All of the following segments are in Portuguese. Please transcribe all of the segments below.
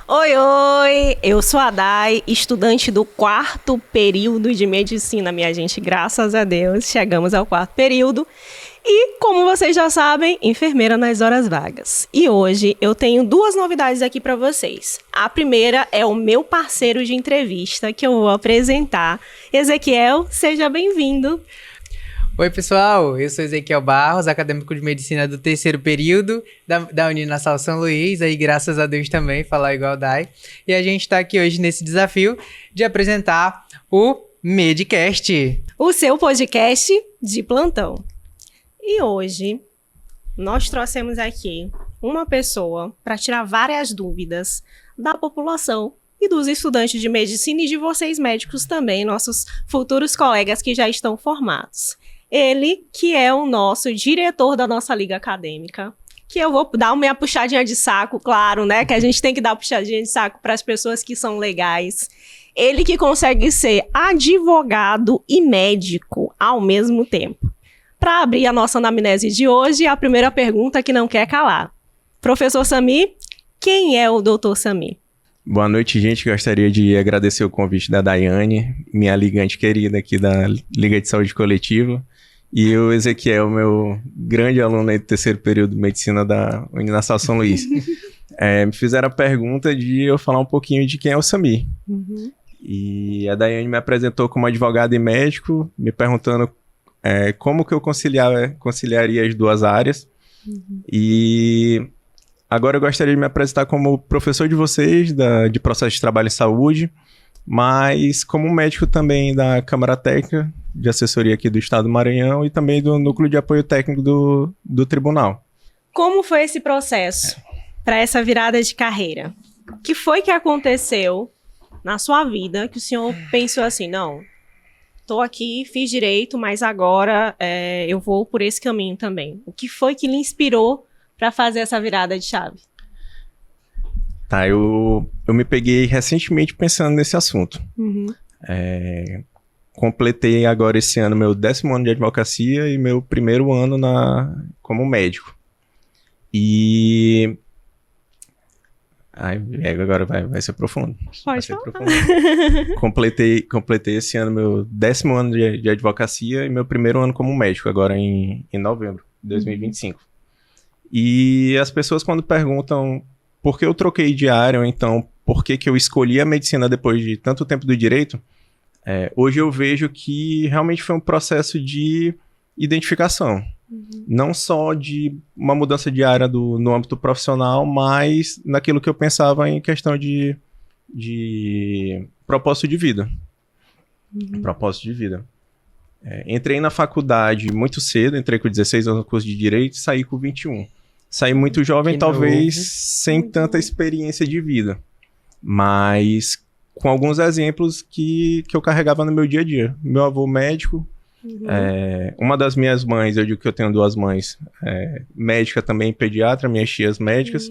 Oi, oi! Eu sou a Day, estudante do 4º período de medicina, minha gente. Graças a Deus, chegamos ao 4º período. E, como vocês já sabem, enfermeira nas horas vagas. E hoje eu tenho 2 novidades aqui para vocês. A primeira é o meu parceiro de entrevista que eu vou apresentar. Ezequiel, seja bem-vindo. Oi, pessoal, eu sou Ezequiel Barros, acadêmico de medicina do 3º período da Uninasal São Luís, aí graças a Deus também, falar igual a Day. E a gente está aqui hoje nesse desafio de apresentar o Medcast. O seu podcast de plantão. E hoje nós trouxemos aqui uma pessoa para tirar várias dúvidas da população e dos estudantes de medicina e de vocês médicos também, nossos futuros colegas que já estão formados. Ele, que é o nosso diretor da nossa liga acadêmica, que eu vou dar uma minha puxadinha de saco, claro, né? Que a gente tem que dar puxadinha de saco para as pessoas que são legais. Ele que consegue ser advogado e médico ao mesmo tempo. Para abrir a nossa anamnese de hoje, a primeira pergunta que não quer calar. Professor Samir, quem é o Dr. Samir? Boa noite, gente. Gostaria de agradecer o convite da Daiane, minha ligante querida aqui da Liga de Saúde Coletiva, e o Ezequiel, meu grande aluno aí do 3º período de medicina da Uninasal São Luís. Me fizeram a pergunta de eu falar um pouquinho de quem é o Samir. Uhum. E a Daiane me apresentou como advogado e médico, me perguntando como que eu conciliaria as 2 áreas. Uhum. E agora eu gostaria de me apresentar como professor de vocês, de processo de trabalho e saúde, mas como médico também da Câmara Técnica de Assessoria aqui do Estado do Maranhão e também do Núcleo de Apoio Técnico do Tribunal. Como foi esse processo para essa virada de carreira? O que foi que aconteceu na sua vida que o senhor pensou assim, não, estou aqui, fiz direito, mas agora eu vou por esse caminho também. O que foi que lhe inspirou para fazer essa virada de chave? Tá, eu me peguei recentemente pensando nesse assunto. Uhum. Completei agora esse ano meu 10º ano de advocacia e meu 1º ano como médico. E agora vai ser profundo. Pode falar. Completei esse ano meu 10º ano de advocacia e meu 1º ano como médico, agora em novembro de 2025. E as pessoas quando perguntam por que eu troquei de área, ou então por que eu escolhi a medicina depois de tanto tempo do direito, hoje eu vejo que realmente foi um processo de identificação. Uhum. Não só de uma mudança de área no âmbito profissional, mas naquilo que eu pensava em questão de propósito de vida. Uhum. Propósito de vida. Entrei na faculdade muito cedo, entrei com 16 anos no curso de Direito e saí com 21. Saí muito jovem, talvez sem tanta experiência de vida, mas com alguns exemplos que eu carregava no meu dia a dia. Meu avô médico, uma das minhas mães, eu digo que eu tenho 2 mães, médica também, pediatra, minhas tias médicas.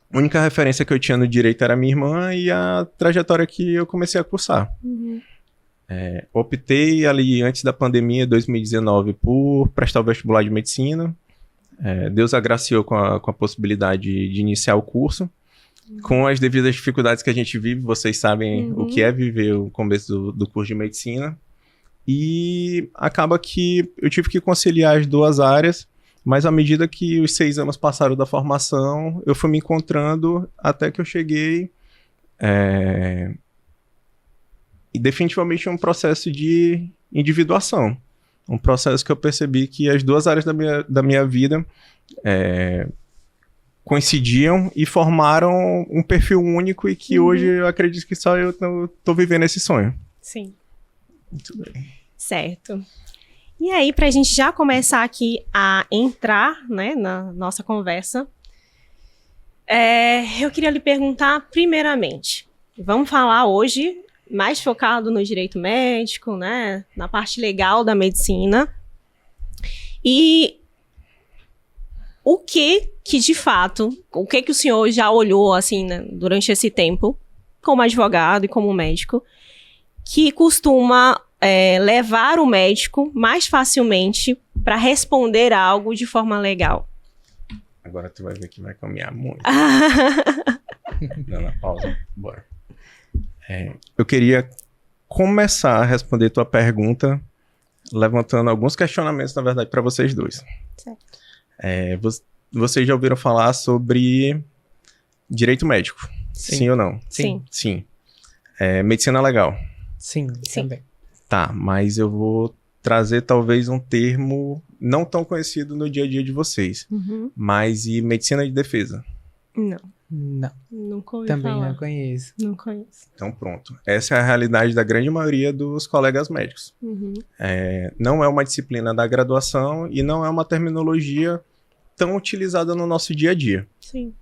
A única referência que eu tinha no direito era minha irmã e a trajetória que eu comecei a cursar. Uhum. Optei ali antes da pandemia, 2019, por prestar o vestibular de medicina. Deus agraciou com a possibilidade de iniciar o curso. Com as devidas dificuldades que a gente vive, vocês sabem o que é viver o começo do curso de medicina. E acaba que eu tive que conciliar as 2 áreas, mas à medida que os 6 anos passaram da formação, eu fui me encontrando até que eu cheguei... E definitivamente é um processo de individuação. Um processo que eu percebi que as 2 áreas da minha vida coincidiam e formaram um perfil único e que hoje eu acredito que só eu estou vivendo esse sonho. Sim. Muito bem. Certo. E aí, para a gente já começar aqui a entrar, né, na nossa conversa, eu queria lhe perguntar primeiramente, vamos falar hoje mais focado no direito médico, né, na parte legal da medicina. E o que de fato, o que o senhor já olhou, assim, né, durante esse tempo, como advogado e como médico, que costuma levar o médico mais facilmente para responder algo de forma legal? Agora tu vai ver que vai caminhar muito. eu queria começar a responder tua pergunta levantando alguns questionamentos, na verdade, para vocês dois. Certo. Vocês já ouviram falar sobre direito médico? Sim ou não? Sim. Sim. Medicina legal? Sim, Sim. também. Tá, mas eu vou trazer talvez um termo não tão conhecido no dia a dia de vocês. Uhum. Mas e medicina de defesa? Não, Não, nunca ouvi também falar. não conheço. Não conheço. Então pronto. Essa é a realidade da grande maioria dos colegas médicos. Uhum. Não é uma disciplina da graduação e não é uma terminologia tão utilizada no nosso dia a dia. Sim.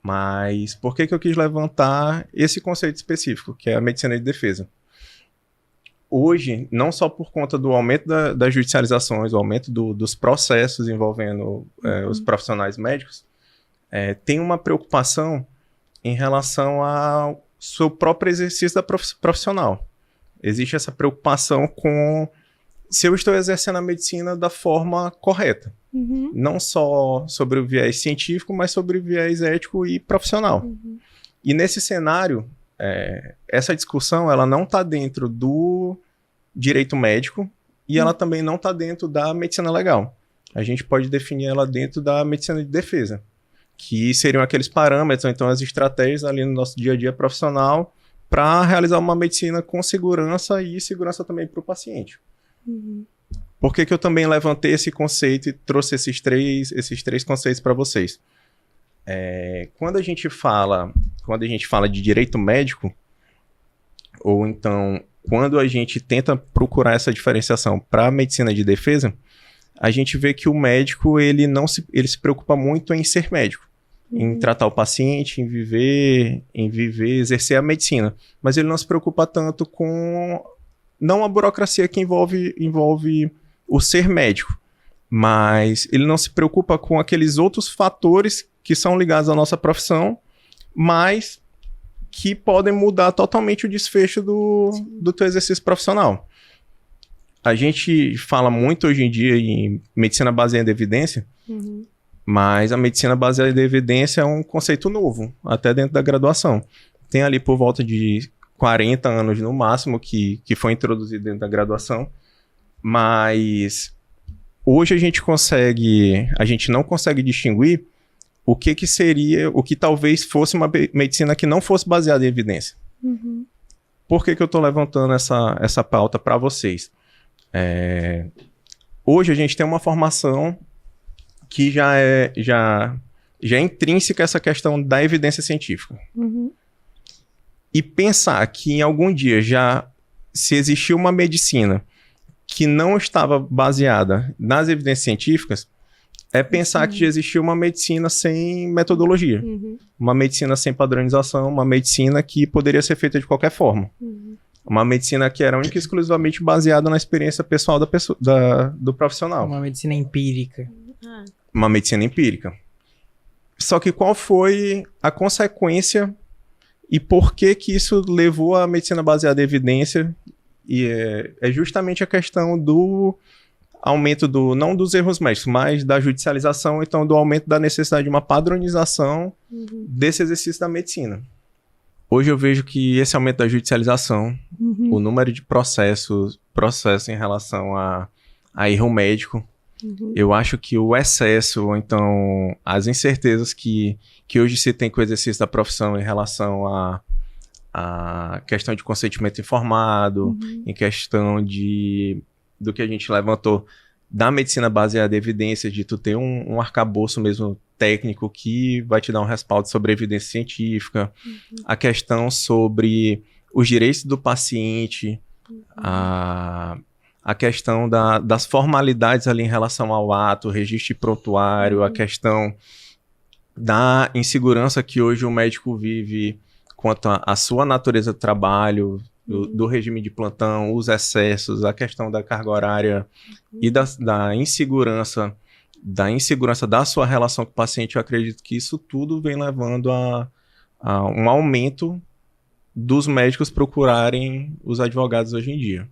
Mas por que eu quis levantar esse conceito específico, que é a medicina de defesa? Hoje, não só por conta do aumento das judicializações, o aumento dos processos envolvendo os profissionais médicos, tem uma preocupação em relação ao seu próprio exercício da profissional. Existe essa preocupação com se eu estou exercendo a medicina da forma correta. Uhum. Não só sobre o viés científico, mas sobre o viés ético e profissional. Uhum. E nesse cenário, essa discussão ela não está dentro do direito médico e ela também não está dentro da medicina legal. A gente pode definir ela dentro da medicina de defesa, que seriam aqueles parâmetros, ou então as estratégias ali no nosso dia a dia profissional para realizar uma medicina com segurança e segurança também para o paciente. Uhum. Por que eu também levantei esse conceito e trouxe esses três conceitos para vocês? Quando a gente fala de direito médico, ou então quando a gente tenta procurar essa diferenciação para a medicina de defesa, a gente vê que o médico ele se preocupa muito em ser médico, em tratar o paciente, em viver, exercer a medicina, mas ele não se preocupa tanto com não a burocracia que envolve o ser médico, mas ele não se preocupa com aqueles outros fatores que são ligados à nossa profissão, mas que podem mudar totalmente o desfecho do teu exercício profissional. A gente fala muito hoje em dia em medicina baseada em evidência, mas a medicina baseada em evidência é um conceito novo, até dentro da graduação. Tem ali por volta de 40 anos no máximo que foi introduzido dentro da graduação, mas hoje a gente não consegue distinguir o que seria, o que talvez fosse uma medicina que não fosse baseada em evidência. Uhum. Por que eu estou levantando essa pauta para vocês? Hoje a gente tem uma formação que já é intrínseca a essa questão da evidência científica. Uhum. E pensar que em algum dia se existiu uma medicina que não estava baseada nas evidências científicas, é pensar que já existiu uma medicina sem metodologia. Uhum. Uma medicina sem padronização, uma medicina que poderia ser feita de qualquer forma. Uhum. Uma medicina que era única e exclusivamente baseada na experiência pessoal do profissional. Uma medicina empírica. Ah. Uma medicina empírica. Só que qual foi a consequência e por que isso levou à medicina baseada em evidência? E é justamente a questão do aumento não dos erros médicos, mas da judicialização, então do aumento da necessidade de uma padronização desse exercício da medicina. Hoje eu vejo que esse aumento da judicialização, o número de processos em relação a erro médico, eu acho que o excesso, ou então as incertezas que hoje se tem com o exercício da profissão em relação a questão de consentimento informado, em questão do que a gente levantou da medicina baseada em evidências, de tu ter um arcabouço mesmo técnico que vai te dar um respaldo sobre a evidência científica, a questão sobre os direitos do paciente, a questão das formalidades ali em relação ao ato, registro e prontuário, a questão da insegurança que hoje o médico vive quanto à sua natureza de trabalho, do regime de plantão, os excessos, a questão da carga horária e da insegurança da sua relação com o paciente. Eu acredito que isso tudo vem levando a um aumento dos médicos procurarem os advogados hoje em dia.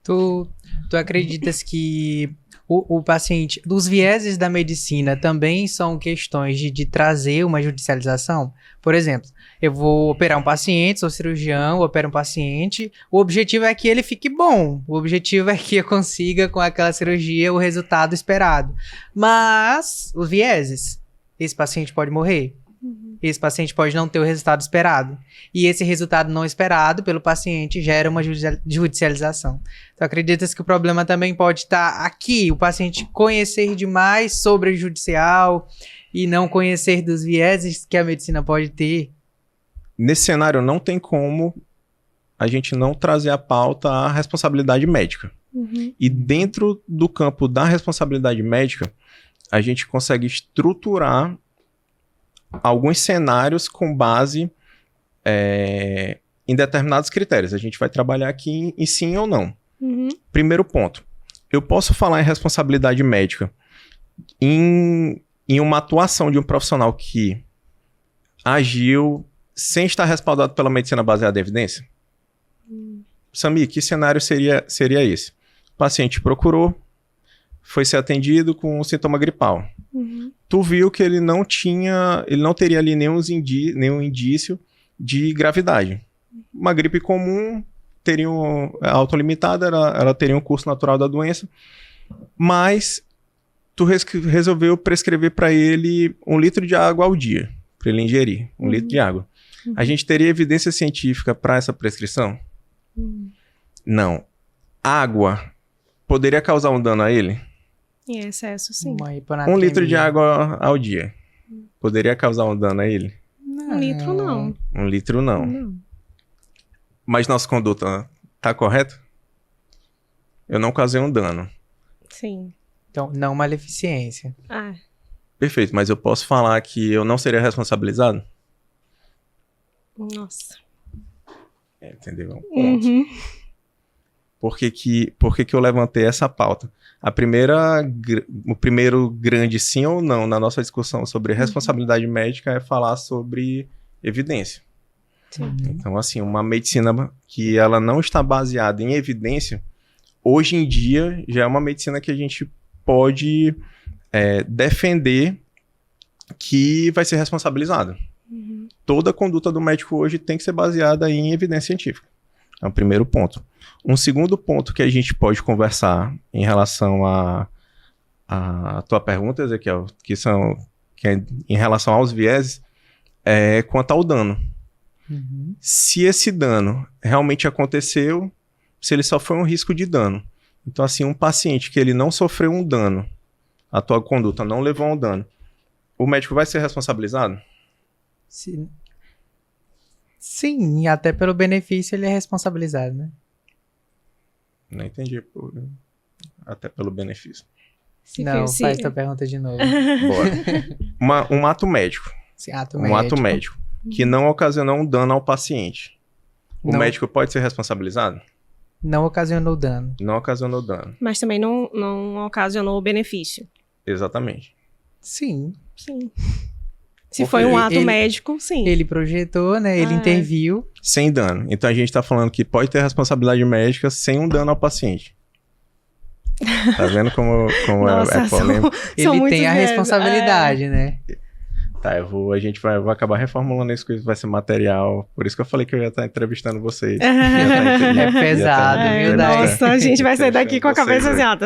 Tu acreditas que o paciente, dos vieses da medicina também são questões de trazer uma judicialização? Por exemplo, eu vou operar um paciente, sou cirurgião, opero um paciente, o objetivo é que ele fique bom, o objetivo é que eu consiga com aquela cirurgia o resultado esperado. Mas, os vieses, esse paciente pode morrer. Esse paciente pode não ter o resultado esperado. E esse resultado não esperado pelo paciente gera uma judicialização. Então, acredita-se que o problema também pode estar aqui, o paciente conhecer demais sobre o judicial e não conhecer dos vieses que a medicina pode ter. Nesse cenário, não tem como a gente não trazer à pauta a responsabilidade médica. E dentro do campo da responsabilidade médica, a gente consegue estruturar alguns cenários com base em determinados critérios. A gente vai trabalhar aqui em sim ou não. Primeiro ponto. Eu posso falar em responsabilidade médica em uma atuação de um profissional que agiu sem estar respaldado pela medicina baseada em evidência? Samir, que cenário seria esse? O paciente procurou, foi ser atendido com um sintoma gripal. Tu viu que ele não teria ali nenhum indício de gravidade. Uma gripe comum, autolimitada, ela teria um curso natural da doença, mas tu resolveu prescrever para ele 1 litro de água ao dia, para ele ingerir, 1 litro de água. A gente teria evidência científica para essa prescrição? Não. Água poderia causar um dano a ele? Em excesso, sim. 1 litro de água ao dia poderia causar um dano a ele? Não. 1 litro, não. 1 litro, não. Mas nossa conduta tá correta? Eu não causei um dano. Sim. Então, não maleficência. Perfeito, mas eu posso falar que eu não seria responsabilizado? Nossa. Entendeu? Um ponto. Por que eu levantei essa pauta? O primeiro grande sim ou não na nossa discussão sobre responsabilidade médica é falar sobre evidência. Então, assim, uma medicina que ela não está baseada em evidência, hoje em dia já é uma medicina que a gente pode defender que vai ser responsabilizada. Toda a conduta do médico hoje tem que ser baseada em evidência científica. É o primeiro ponto. Um segundo ponto que a gente pode conversar em relação à tua pergunta, Ezequiel, que é em relação aos vieses, é quanto ao dano. Se esse dano realmente aconteceu, se ele só foi um risco de dano. Então, assim, um paciente que ele não sofreu um dano, a tua conduta não levou a um dano, o médico vai ser responsabilizado? Sim, e até pelo benefício ele é responsabilizado, né? Não entendi. Até pelo benefício. Faz tua pergunta de novo. Bora. Um ato médico. Ato médico que não ocasionou um dano ao paciente. O médico pode ser responsabilizado? Não ocasionou dano. Não ocasionou dano. Mas também não ocasionou benefício. Exatamente. Sim. Se foi um ato médico, sim. Ele projetou, né? Ele interviu. Sem dano. Então a gente tá falando que pode ter responsabilidade médica sem um dano ao paciente. Tá vendo como Nossa, é polêmico? Ele tem a responsabilidade, né? Tá, vou acabar reformulando isso, que isso vai ser material. Por isso que eu falei que eu ia estar entrevistando vocês. É pesado, viu, Dai? Nossa, a gente vai sair daqui com a cabeça assim, ó.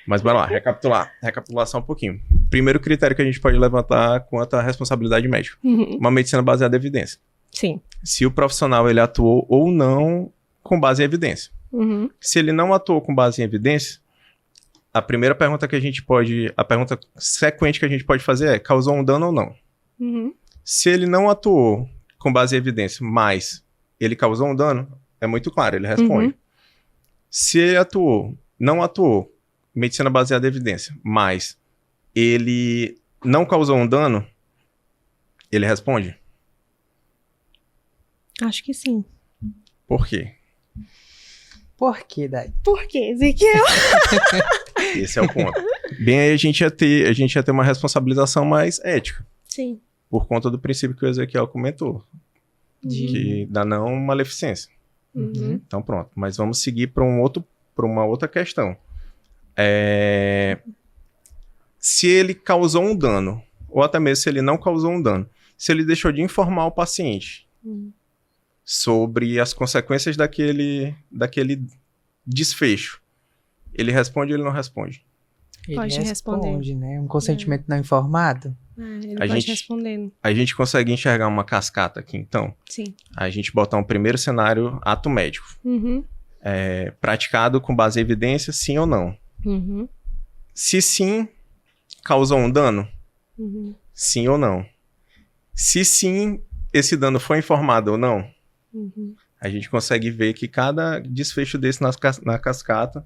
Mas bora lá, recapitular só um pouquinho. Primeiro critério que a gente pode levantar quanto à responsabilidade médica. Uma medicina baseada em evidência. Sim. Se o profissional ele atuou ou não com base em evidência. Se ele não atuou com base em evidência, a primeira pergunta a pergunta sequente que a gente pode fazer é: causou um dano ou não? Se ele não atuou com base em evidência, mas ele causou um dano, é muito claro, ele responde. Se ele não atuou, medicina baseada em evidência, mas ele não causou um dano, ele responde? Acho que sim. Por quê? Por quê, Dai? Por quê, Ezequiel? Esse é o ponto. Bem, aí a gente ia ter uma responsabilização mais ética. Sim. Por conta do princípio que o Ezequiel comentou. Que da não maleficência. Então pronto. Mas vamos seguir para uma outra questão. Se ele causou um dano, ou até mesmo se ele não causou um dano, se ele deixou de informar o paciente sobre as consequências daquele desfecho, ele responde ou ele não responde? Ele Pode responde, né? Um consentimento não informado. Ele A pode gente- respondendo. A gente consegue enxergar uma cascata aqui, então. Sim. A gente botar um primeiro cenário, ato médico. Uhum. Praticado com base em evidência, sim ou não? Uhum. Se sim, causou um dano? Uhum. Sim ou não? Se sim, esse dano foi informado ou não? Uhum. A gente consegue ver que cada desfecho desse na cascata,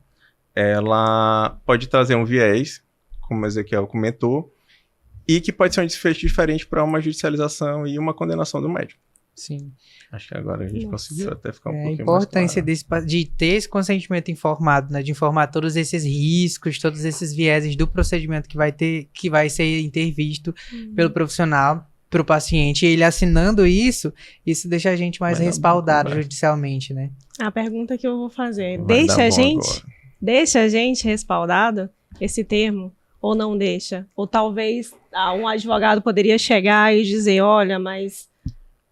ela pode trazer um viés, como o Ezequiel comentou, e que pode ser um desfecho diferente para uma judicialização e uma condenação do médico. Sim. Acho que agora a gente Nossa. conseguiu até ficar um A pouquinho importância mais claro. de ter esse consentimento informado, né? De informar todos esses riscos, todos esses vieses do procedimento que vai ser intervisto pelo profissional para o paciente. E ele assinando isso deixa a gente mais Vai dar respaldado bom, vai. judicialmente, né? A pergunta que eu vou fazer, Vai deixa dar a bom gente agora. deixa a gente respaldado esse termo ou não deixa? Ou talvez um advogado poderia chegar e dizer, olha, mas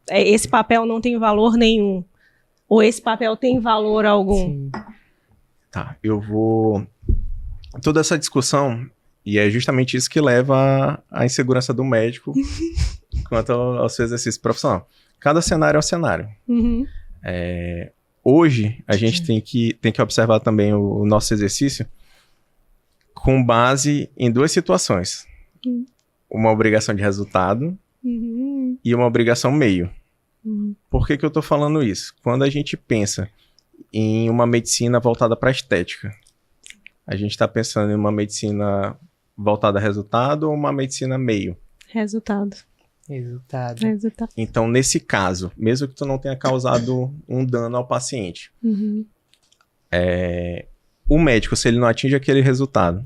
esse papel não tem valor nenhum. Ou esse papel tem valor algum. Sim. Tá, eu vou... Toda essa discussão, e é justamente isso que leva à insegurança do médico quanto ao seu exercício profissional. Cada cenário é um cenário. Uhum. Hoje, a gente tem que observar também o nosso exercício com base em duas situações. Uma obrigação de resultado Uhum. e uma obrigação meio. Uhum. Por que eu tô falando isso? Quando a gente pensa em uma medicina voltada para estética, a gente está pensando em uma medicina voltada a resultado ou uma medicina meio? Resultado. Resultado. Então, nesse caso, mesmo que tu não tenha causado um dano ao paciente, Uhum. o médico, se ele não atinge aquele resultado,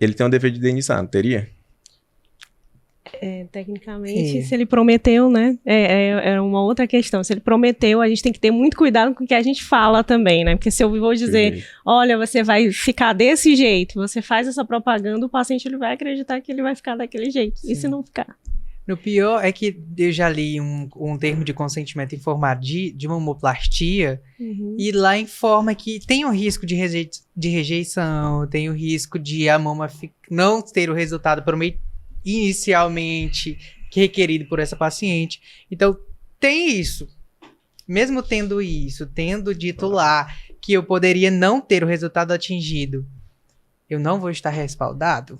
ele tem o dever de indenizar, não teria? Tecnicamente, É. se ele prometeu, né? É uma outra questão. Se ele prometeu, a gente tem que ter muito cuidado com o que a gente fala também, né? Porque se eu vou dizer, olha, você vai ficar desse jeito, você faz essa propaganda, o paciente ele vai acreditar que ele vai ficar daquele jeito. E se não ficar? No pior é que eu já li um termo de consentimento informado de mamoplastia Uhum. e lá informa que tem o risco de rejeição, tem o risco de a mama não ter o resultado inicialmente requerido por essa paciente. Então, tem isso. Mesmo tendo isso, tendo dito lá que eu poderia não ter o resultado atingido, eu não vou estar respaldado?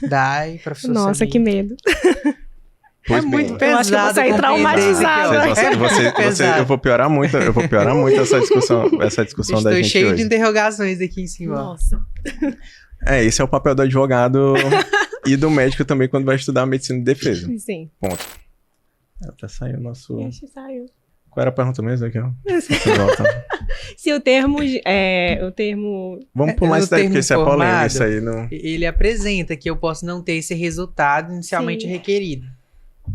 Dai, professor Nossa, Samir. que medo. Pois É bem, muito Eu acho que eu vou pesado sair compreender traumatizada. isso aqui, ó. eu vou piorar muito essa discussão da Estou gente cheio hoje. de interrogações aqui em cima. ó. Nossa. Esse é o papel do advogado e do médico também quando vai estudar medicina de defesa. Sim. Até saiu o nosso... Ixi, saiu. Qual era a pergunta mesmo aqui? Se o termo... o termo... Vamos pular No isso daí, termo porque isso é polêmico, informado, isso aí não... Ele apresenta que eu posso não ter esse resultado inicialmente Sim. requerido.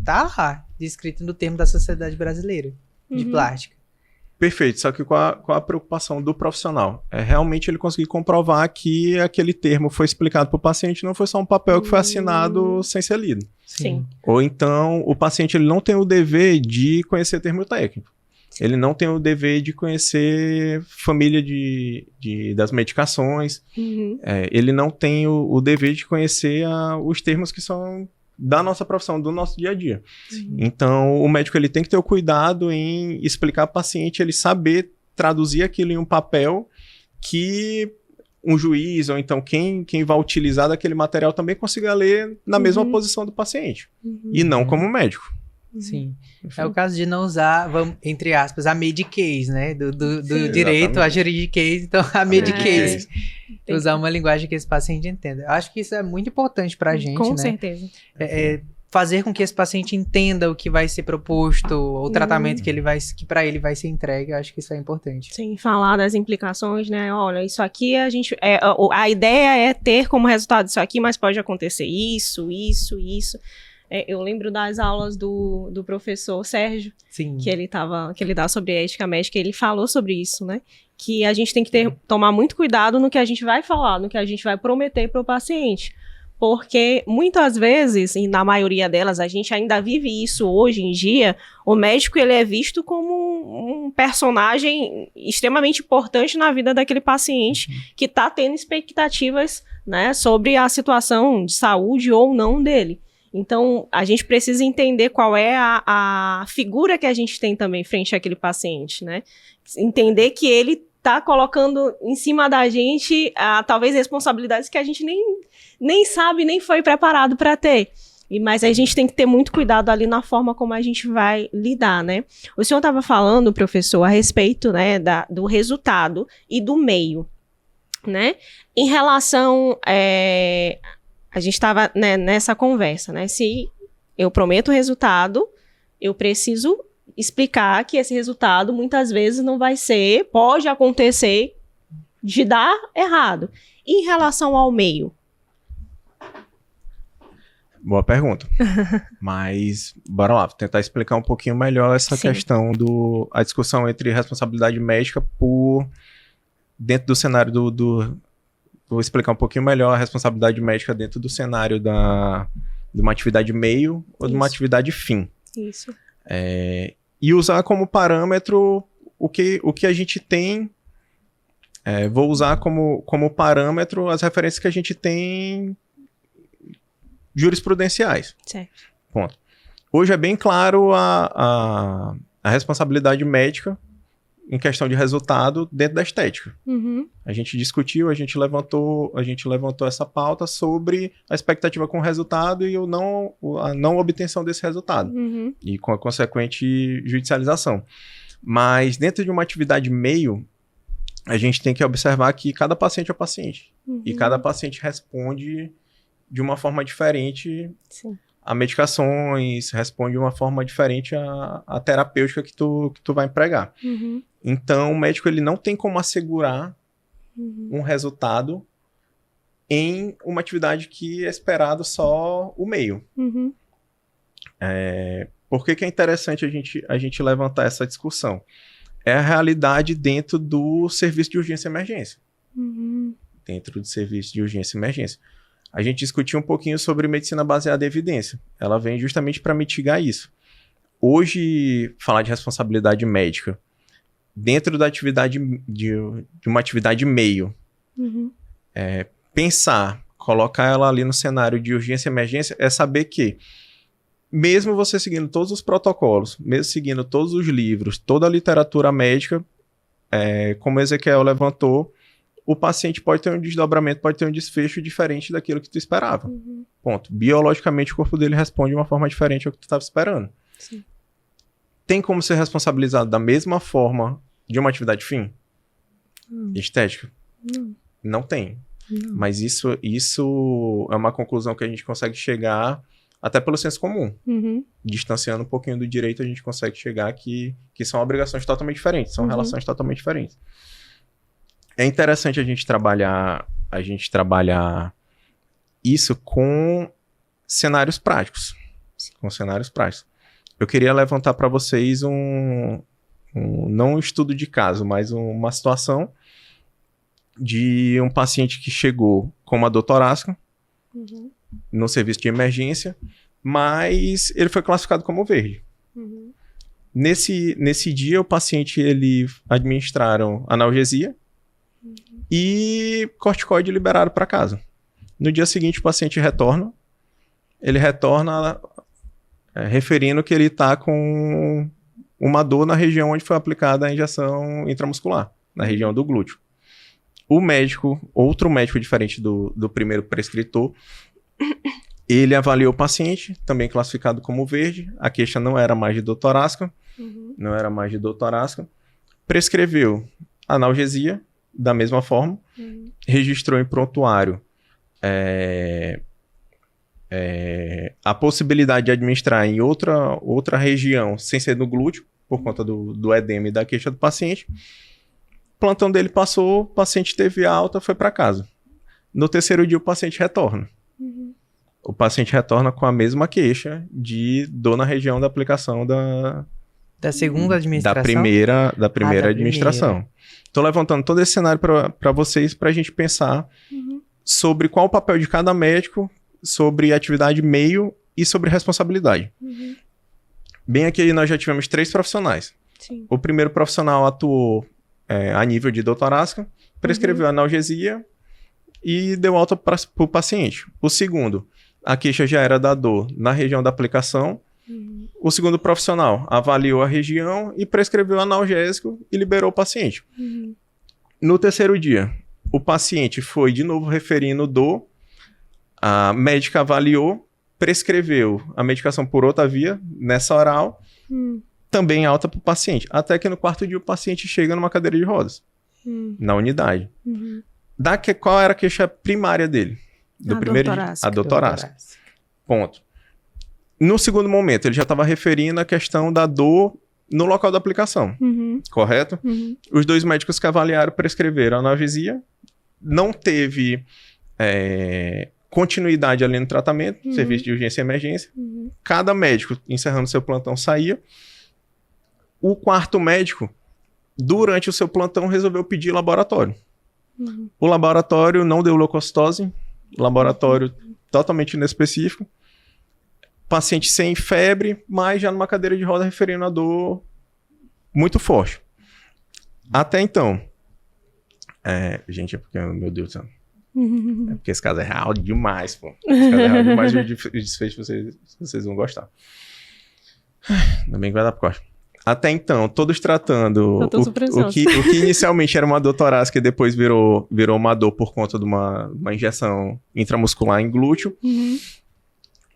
Tá lá, descrito no termo da Sociedade Brasileira de Uhum. Plástica. Perfeito, só que qual a preocupação do profissional? É realmente ele conseguir comprovar que aquele termo foi explicado para o paciente, não foi só um papel que foi assinado sem ser lido. Sim. Ou então, o paciente ele não tem o dever de conhecer termo técnico. Ele não tem o dever de conhecer família das medicações. Uhum. Ele não tem o dever de conhecer os termos que são da nossa profissão, do nosso dia a dia. Então, o médico ele tem que ter o cuidado em explicar para o paciente, ele saber traduzir aquilo em um papel que um juiz ou então quem vai utilizar daquele material também consiga ler na mesma posição do paciente. E não como médico. Sim. É o caso de não usar, vamos, entre aspas, a mediquês, né? Do Sim, direito exatamente. a juridiquês, então a mediquês. Tem Usar uma linguagem que esse paciente entenda. Eu acho que isso é muito importante pra gente, Com né? certeza. Fazer com que esse paciente entenda o que vai ser proposto, o tratamento que para ele vai ser entregue. Eu acho que isso é importante. Sim, falar das implicações, né? Olha, isso aqui a ideia é ter como resultado isso aqui, mas pode acontecer isso. Eu lembro das aulas do professor Sérgio, Sim. que ele dá sobre ética médica, ele falou sobre isso, né? Que a gente tem que tomar muito cuidado no que a gente vai falar, no que a gente vai prometer para o paciente. Porque muitas vezes, e na maioria delas, a gente ainda vive isso hoje em dia, o médico ele é visto como um personagem extremamente importante na vida daquele paciente que está tendo expectativas, né, sobre a situação de saúde ou não dele. Então, a gente precisa entender qual é a figura que a gente tem também frente àquele paciente, né? Entender que ele está colocando em cima da gente, talvez, responsabilidades que a gente nem sabe, nem foi preparado para ter. Mas a gente tem que ter muito cuidado ali na forma como a gente vai lidar, né? O senhor estava falando, professor, a respeito, né, do resultado e do meio, né? Em relação... a gente estava, né, nessa conversa, né? Se eu prometo o resultado, eu preciso explicar que esse resultado muitas vezes não vai ser, pode acontecer de dar errado. Em relação ao meio? Boa pergunta. Mas, bora lá, tentar explicar um pouquinho melhor essa questão a discussão entre responsabilidade médica dentro do cenário Vou explicar um pouquinho melhor a responsabilidade médica dentro do cenário de uma atividade meio ou de uma atividade fim. Isso. E usar como parâmetro o que a gente tem. Vou usar como parâmetro as referências que a gente tem jurisprudenciais. Certo. Ponto. Hoje é bem claro a responsabilidade médica em questão de resultado dentro da estética. Uhum. A gente discutiu, a gente levantou essa pauta sobre a expectativa com o resultado e a não obtenção desse resultado. Uhum. E com a consequente judicialização. Mas dentro de uma atividade meio, a gente tem que observar que cada paciente é paciente. Uhum. E cada paciente responde de uma forma diferente a medicações, responde de uma forma diferente a terapêutica que tu vai empregar. Uhum. Então, o médico ele não tem como assegurar um resultado em uma atividade que é esperado só o meio. Uhum. Por que é interessante a gente levantar essa discussão? É a realidade dentro do serviço de urgência e emergência. Uhum. Dentro do serviço de urgência e emergência. A gente discutiu um pouquinho sobre medicina baseada em evidência. Ela vem justamente para mitigar isso. Hoje, falar de responsabilidade médica dentro da atividade de uma atividade meio, colocar ela ali no cenário de urgência e emergência, é saber que, mesmo você seguindo todos os protocolos, mesmo seguindo todos os livros, toda a literatura médica, como Ezequiel levantou, o paciente pode ter um desdobramento, pode ter um desfecho diferente daquilo que tu esperava. Uhum. Ponto. Biologicamente, o corpo dele responde de uma forma diferente ao que tu estava esperando. Sim. Tem como ser responsabilizado da mesma forma de uma atividade fim? Estética? Não tem. Não. Mas isso é uma conclusão que a gente consegue chegar até pelo senso comum. Uhum. Distanciando um pouquinho do direito, a gente consegue chegar que são obrigações totalmente diferentes, são relações totalmente diferentes. É interessante a gente trabalhar isso com cenários práticos. Com cenários práticos. Eu queria levantar para vocês não um estudo de caso, mas uma situação de um paciente que chegou com uma dor torácica no serviço de emergência, mas ele foi classificado como verde. Uhum. Nesse dia, o paciente, ele administraram analgesia e corticoide liberaram para casa. No dia seguinte, o paciente retorna. Ele retorna referindo que ele está com uma dor na região onde foi aplicada a injeção intramuscular, na região do glúteo. Outro médico diferente do primeiro prescritor, ele avaliou o paciente, também classificado como verde. A queixa não era mais de dor torácica, prescreveu analgesia, da mesma forma, registrou em prontuário a possibilidade de administrar em outra região, sem ser no glúteo, por conta do edema e da queixa do paciente. O plantão dele passou, o paciente teve alta, foi para casa. No terceiro dia, o paciente retorna. o paciente retorna com a mesma queixa de dor na região da aplicação da segunda administração? Da primeira administração. Estou levantando todo esse cenário para vocês, para a gente pensar sobre qual o papel de cada médico, sobre atividade meio e sobre responsabilidade. Bem aqui nós já tivemos 3 profissionais. Sim. O primeiro profissional atuou a nível de dor torácica, prescreveu analgesia e deu alta para o paciente. O segundo, a queixa já era da dor na região da aplicação. O segundo profissional avaliou a região e prescreveu analgésico e liberou o paciente. No terceiro dia, o paciente foi de novo referindo dor, a médica avaliou, prescreveu a medicação por outra via, nessa oral, também alta para o paciente. Até que no quarto dia o paciente chega numa cadeira de rodas, na unidade. Qual era a queixa primária dele? Do primeiro dia? A dor torácica. Ponto. No segundo momento, ele já estava referindo a questão da dor no local da aplicação, correto? Os 2 médicos que avaliaram prescreveram analgesia, não teve continuidade ali no tratamento, serviço de urgência e emergência. Cada médico, encerrando seu plantão, saía. O quarto médico, durante o seu plantão, resolveu pedir laboratório. O laboratório não deu leucocitose, laboratório totalmente inespecífico. Paciente sem febre, mas já numa cadeira de roda referindo a dor muito forte. Até então, gente, é porque, meu Deus do céu, é porque esse caso é real demais, pô. Esse caso é real demais e o desfecho vocês vão gostar. Ainda bem que vai dar pro corte. Até então, todos tratando o que inicialmente era uma dor torácica e depois virou uma dor por conta de uma injeção intramuscular em glúteo.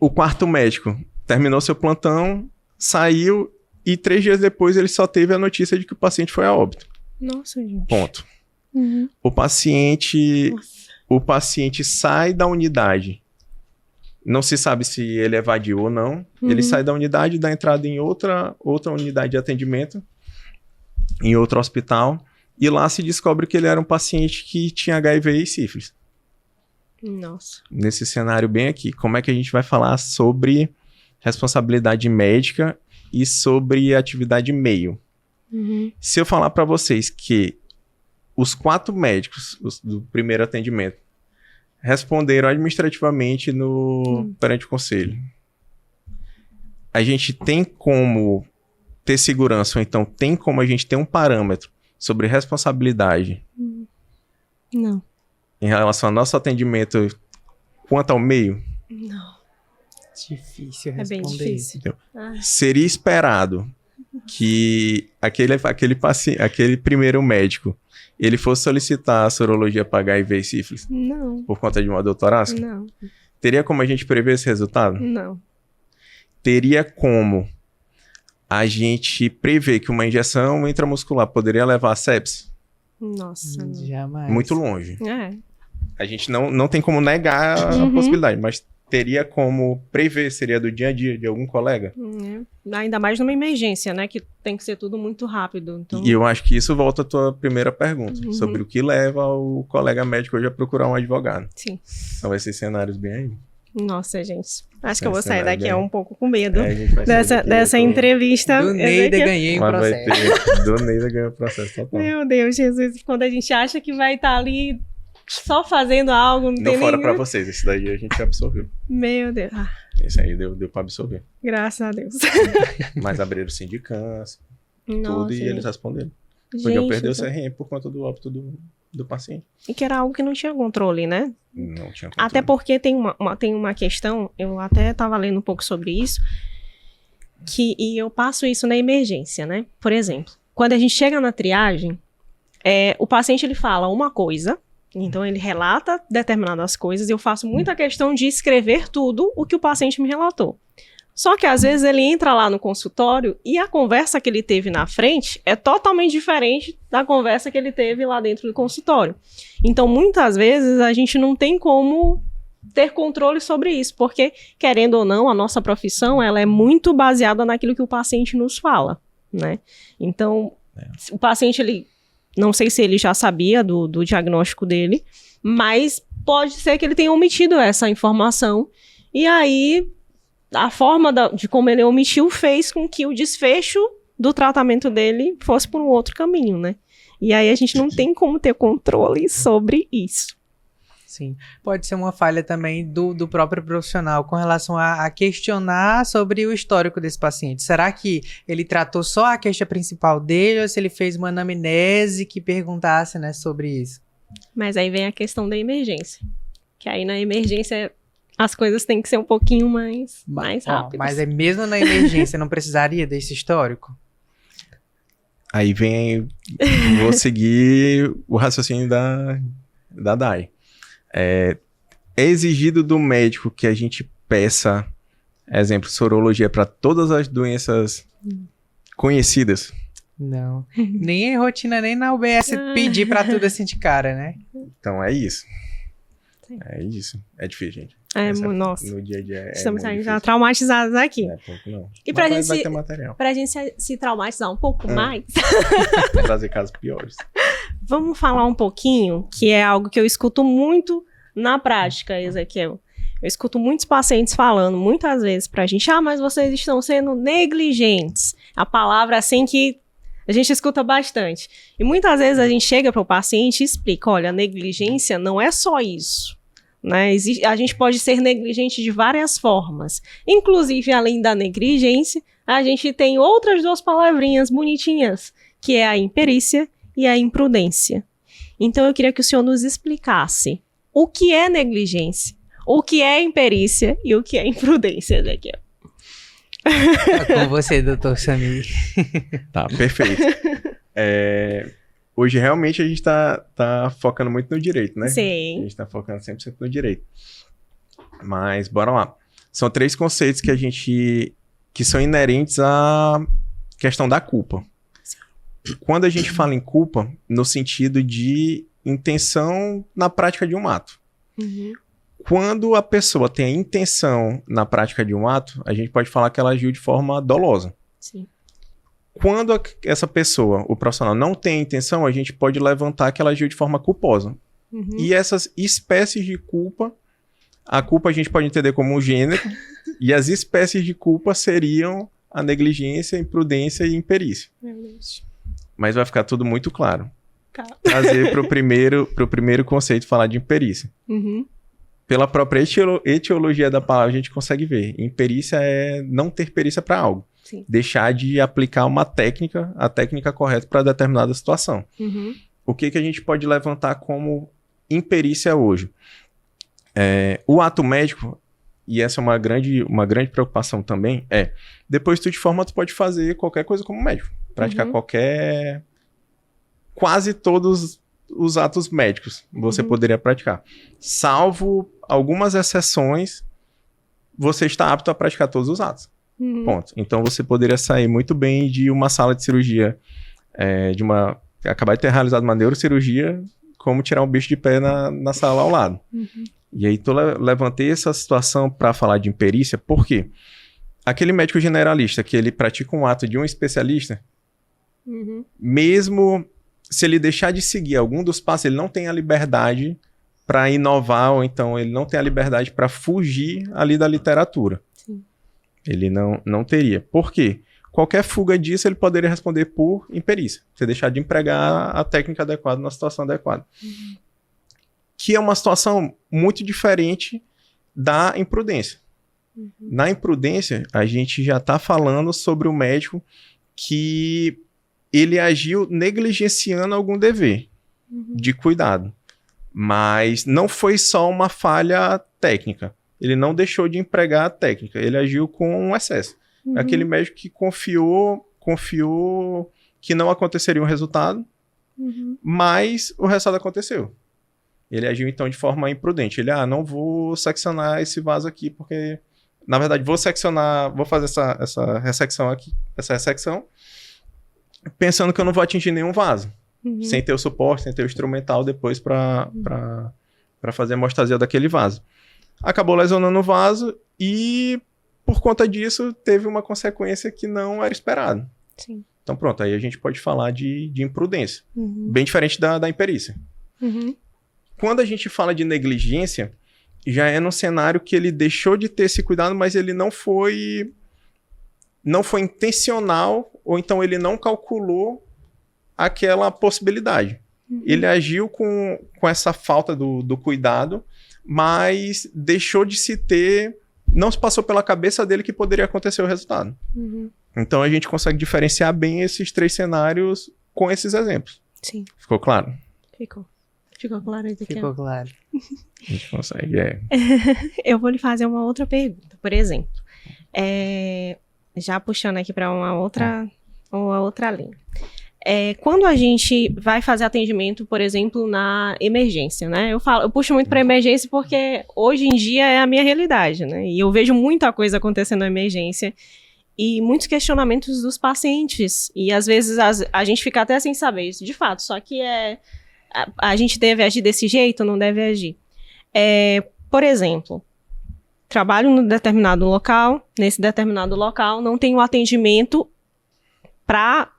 O quarto médico terminou seu plantão, saiu e 3 dias depois ele só teve a notícia de que o paciente foi a óbito. Nossa, gente. Ponto. O paciente sai da unidade. Não se sabe se ele evadiu ou não. Ele sai da unidade, dá entrada em outra unidade de atendimento, em outro hospital, e lá se descobre que ele era um paciente que tinha HIV e sífilis. Nossa. Nesse cenário bem aqui, como é que a gente vai falar sobre responsabilidade médica e sobre atividade meio? Se eu falar para vocês que os 4 médicos do primeiro atendimento responderam administrativamente perante o conselho, a gente tem como ter segurança, ou então tem como a gente ter um parâmetro sobre responsabilidade? Não. Em relação ao nosso atendimento quanto ao meio? Não. Difícil responder. É bem difícil. Seria esperado que aquele primeiro médico ele fosse solicitar a sorologia para HIV e sífilis? Não. Por conta de uma dor torácica? Não. Teria como a gente prever esse resultado? Não. Teria como a gente prever que uma injeção intramuscular poderia levar a sepsis? Nossa. Não. Jamais. Muito longe. É. A gente não tem como negar a possibilidade, mas teria como prever, seria do dia a dia de algum colega? Ainda mais numa emergência, né? Que tem que ser tudo muito rápido. Então... E eu acho que isso volta à tua primeira pergunta, sobre o que leva o colega médico hoje a procurar um advogado. Sim. São esses cenários bem aí. Nossa, gente. Acho que eu vou sair daqui um pouco com medo dessa dessa entrevista. Do Neida ganhei um processo. Do Neida ganhou o processo total. Meu Deus, Jesus. Quando a gente acha que vai estar ali só fazendo algo, não tem fora nem... pra vocês, esse daí a gente absorveu. Meu Deus. Esse aí deu pra absorver. Graças a Deus. Mas abriram sindicância, tudo, e gente. eles responderam. Podiam perder o CRM por conta do óbito do paciente. E que era algo que não tinha controle, né? Não tinha controle. Até porque tem uma questão, eu até estava lendo um pouco sobre isso, e eu passo isso na emergência, né? Por exemplo, quando a gente chega na triagem, o paciente ele fala uma coisa, então ele relata determinadas coisas, e eu faço muita questão de escrever tudo o que o paciente me relatou. Só que às vezes ele entra lá no consultório e a conversa que ele teve na frente é totalmente diferente da conversa que ele teve lá dentro do consultório. Então, muitas vezes, a gente não tem como ter controle sobre isso, porque, querendo ou não, a nossa profissão ela é muito baseada naquilo que o paciente nos fala, né? Então, o paciente, ele, não sei se ele já sabia do diagnóstico dele, mas pode ser que ele tenha omitido essa informação. E aí, a forma de como ele omitiu fez com que o desfecho do tratamento dele fosse por um outro caminho, né? E aí a gente não tem como ter controle sobre isso. Sim, pode ser uma falha também do próprio profissional com relação a questionar sobre o histórico desse paciente. Será que ele tratou só a queixa principal dele ou se ele fez uma anamnese que perguntasse, né, sobre isso? Mas aí vem a questão da emergência. Que aí na emergência as coisas têm que ser um pouquinho mais rápidas. Mas é mesmo na emergência não precisaria desse histórico? Aí vou seguir o raciocínio da Dai. É exigido do médico que a gente peça, exemplo, sorologia para todas as doenças conhecidas? Não. Nem em rotina, nem na UBS pedir para tudo assim de cara, né? Então é isso. Sim. É isso. É difícil, gente. Nossa. No dia a dia Estamos saindo já traumatizados aqui. É pouco não. E Mas vai ter material. Pra gente se traumatizar um pouco mais, Trazer casos piores. vamos falar um pouquinho, que é algo que eu escuto muito na prática, Ezequiel. Eu escuto muitos pacientes falando, muitas vezes pra gente, mas vocês estão sendo negligentes. A palavra assim que a gente escuta bastante. E muitas vezes a gente chega para o paciente e explica, olha, a negligência não é só isso. Né? A gente pode ser negligente de várias formas. Inclusive, além da negligência, a gente tem outras duas palavrinhas bonitinhas, que é a imperícia e a imprudência. Então, eu queria que o senhor nos explicasse o que é negligência, o que é imperícia e o que é imprudência, Ezequiel. Tá com você, doutor Samir. Tá, perfeito. Hoje, realmente, a gente tá focando muito no direito, né? Sim. A gente tá focando 100% no direito. Mas, bora lá. São 3 conceitos que são inerentes à questão da culpa. Quando a gente fala em culpa, no sentido de intenção na prática de um ato. Uhum. Quando a pessoa tem a intenção na prática de um ato, a gente pode falar que ela agiu de forma dolosa. Sim. Quando essa pessoa, o profissional, não tem a intenção, a gente pode levantar que ela agiu de forma culposa. Uhum. E essas espécies de culpa, a culpa a gente pode entender como um gênero, e as espécies de culpa seriam a negligência, a imprudência e a imperícia. Mas vai ficar tudo muito claro. Tá. Trazer para o primeiro conceito, falar de imperícia. Uhum. Pela própria etiologia da palavra, a gente consegue ver. Imperícia é não ter perícia para algo. Sim. Deixar de aplicar a técnica correta para determinada situação. Uhum. O que a gente pode levantar como imperícia hoje? O ato médico, e essa é uma grande preocupação também, depois tu te forma, tu pode fazer qualquer coisa como médico. Praticar quase todos os atos médicos você poderia praticar. Salvo algumas exceções, você está apto a praticar todos os atos. Ponto. Então você poderia sair muito bem de uma sala de cirurgia, acabar de ter realizado uma neurocirurgia, como tirar um bicho de pé na sala ao lado. E aí levantei essa situação para falar de imperícia, por quê? Aquele médico generalista que ele pratica um ato de um especialista, mesmo se ele deixar de seguir algum dos passos, ele não tem a liberdade para inovar, ou então ele não tem a liberdade para fugir ali da literatura. Sim. Ele não teria. Por quê? Qualquer fuga disso, ele poderia responder por imperícia. Você deixar de empregar a técnica adequada na situação adequada. Que é uma situação muito diferente da imprudência. Na imprudência, a gente já está falando sobre o médico que ele agiu negligenciando algum dever de cuidado. Mas não foi só uma falha técnica. Ele não deixou de empregar a técnica. Ele agiu com um excesso. Aquele médico que confiou que não aconteceria um resultado, mas o resultado aconteceu. Ele agiu, então, de forma imprudente. Ele, não vou seccionar esse vaso aqui, porque, na verdade, vou fazer essa ressecção aqui, pensando que eu não vou atingir nenhum vaso. Sem ter o suporte, sem ter o instrumental depois para fazer a hemostasia daquele vaso. Acabou lesionando o vaso e, por conta disso, teve uma consequência que não era esperada. Sim. Então, pronto, aí a gente pode falar de imprudência. Bem diferente da imperícia. Quando a gente fala de negligência, já é num cenário que ele deixou de ter esse cuidado, mas ele não foi intencional, ou então ele não calculou aquela possibilidade. Ele agiu com essa falta do cuidado, mas deixou de se ter, não se passou pela cabeça dele que poderia acontecer o resultado. Então a gente consegue diferenciar bem esses 3 cenários com esses exemplos. Sim. Ficou claro? Ficou claro isso aqui. Ficou claro. A gente consegue, Eu vou lhe fazer uma outra pergunta. Por exemplo, já puxando aqui para uma outra linha. Quando a gente vai fazer atendimento, por exemplo, na emergência, né? Eu puxo muito para emergência porque hoje em dia é a minha realidade, né? E eu vejo muita coisa acontecendo na emergência e muitos questionamentos dos pacientes. E às vezes a gente fica até sem saber isso, de fato. Só que a gente deve agir desse jeito ou não deve agir? Por exemplo, trabalho num determinado local, nesse determinado local não tem o atendimento para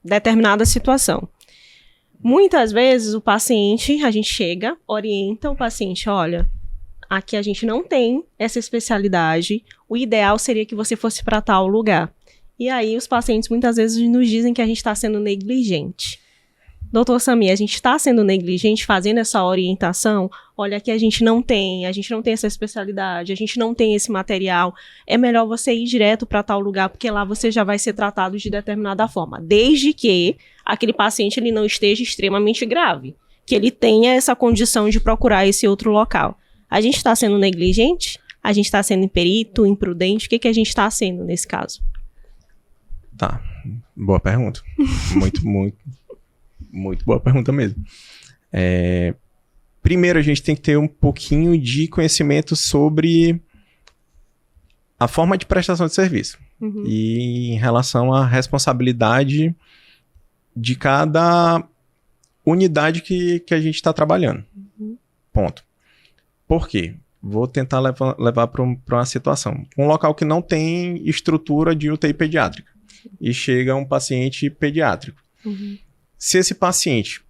determinada situação. Muitas vezes a gente chega, orienta o paciente, olha, aqui a gente não tem essa especialidade, o ideal seria que você fosse para tal lugar. E aí os pacientes muitas vezes nos dizem que a gente está sendo negligente. Doutor Samir, a gente está sendo negligente fazendo essa orientação? Olha, aqui a gente não tem essa especialidade, a gente não tem esse material. É melhor você ir direto para tal lugar, porque lá você já vai ser tratado de determinada forma. Desde que aquele paciente ele não esteja extremamente grave, que ele tenha essa condição de procurar esse outro local. A gente está sendo negligente? A gente está sendo imperito, imprudente? O que a gente está sendo nesse caso? Tá, boa pergunta. Muito boa pergunta mesmo. Primeiro, a gente tem que ter um pouquinho de conhecimento sobre a forma de prestação de serviço. E em relação à responsabilidade de cada unidade que a gente está trabalhando. Ponto. Por quê? Vou tentar levar para uma situação. Um local que não tem estrutura de UTI pediátrica. E chega um paciente pediátrico. Se esse paciente,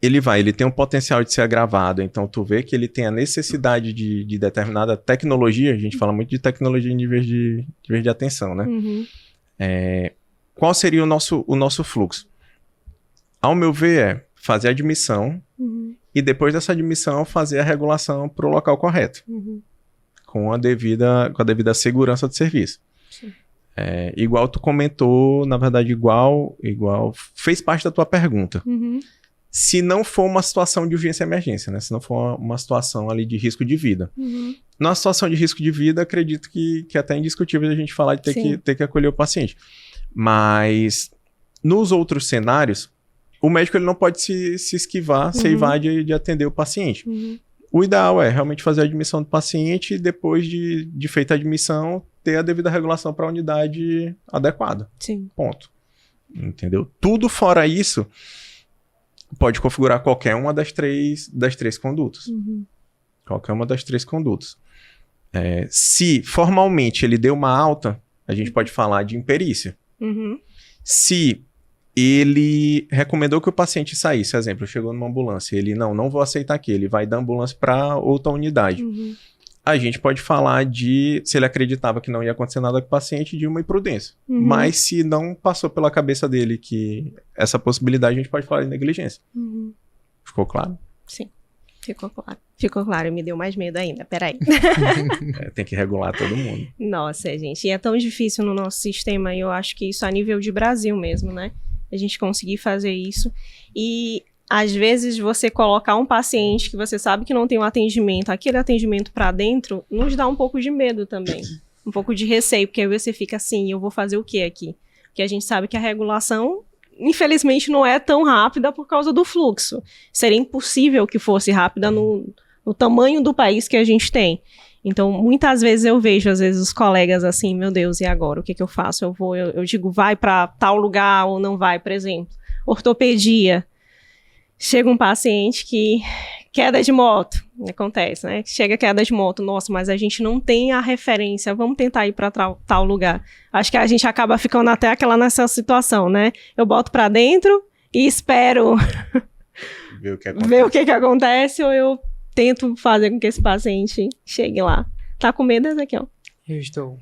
ele tem um potencial de ser agravado, então tu vê que ele tem a necessidade de determinada tecnologia, a gente fala muito de tecnologia em níveis de atenção, né? Qual seria o nosso fluxo? Ao meu ver, fazer a admissão e depois dessa admissão fazer a regulação para o local correto, com a devida segurança do serviço. Igual tu comentou, na verdade, igual fez parte da tua pergunta. Se não for uma situação de urgência e emergência, né? Se não for uma situação ali de risco de vida. Numa situação de risco de vida, acredito que até é indiscutível a gente falar de ter que acolher o paciente. Mas nos outros cenários, o médico ele não pode se esquivar, se evar de atender o paciente. O ideal é realmente fazer a admissão do paciente e depois de feita a admissão, ter a devida regulação para a unidade adequada. Sim. Ponto. Entendeu? Tudo fora isso pode configurar qualquer uma das três condutas. Qualquer uma das 3 condutas. Se formalmente ele deu uma alta, a gente pode falar de imperícia. Se ele recomendou que o paciente saísse, exemplo, chegou numa ambulância, ele não vou aceitar aqui, ele vai da ambulância para outra unidade. A gente pode falar se ele acreditava que não ia acontecer nada com o paciente, de uma imprudência. Mas se não passou pela cabeça dele que essa possibilidade, a gente pode falar de negligência. Ficou claro? Sim, ficou claro. Ficou claro, me deu mais medo ainda, peraí. Tem que regular todo mundo. Nossa, gente, e é tão difícil no nosso sistema, e eu acho que isso a nível de Brasil mesmo, né? A gente conseguir fazer isso. E às vezes você colocar um paciente que você sabe que não tem um atendimento, aquele atendimento para dentro, nos dá um pouco de medo também. Um pouco de receio, porque aí você fica assim, eu vou fazer o quê aqui? Porque a gente sabe que a regulação, infelizmente, não é tão rápida por causa do fluxo. Seria impossível que fosse rápida no tamanho do país que a gente tem. Então, muitas vezes eu vejo, às vezes, os colegas assim, meu Deus, e agora? O que eu faço? Eu digo, vai para tal lugar ou não vai, por exemplo. Ortopedia. Chega um paciente que... Queda de moto. Acontece, né? Chega queda de moto. Nossa, mas a gente não tem a referência. Vamos tentar ir para tal lugar. Acho que a gente acaba ficando até nessa situação, né? Eu boto para dentro e espero... Ver o que acontece. Ver o que acontece, ou eu tento fazer com que esse paciente chegue lá. Tá com medo, Ezequiel? Eu estou.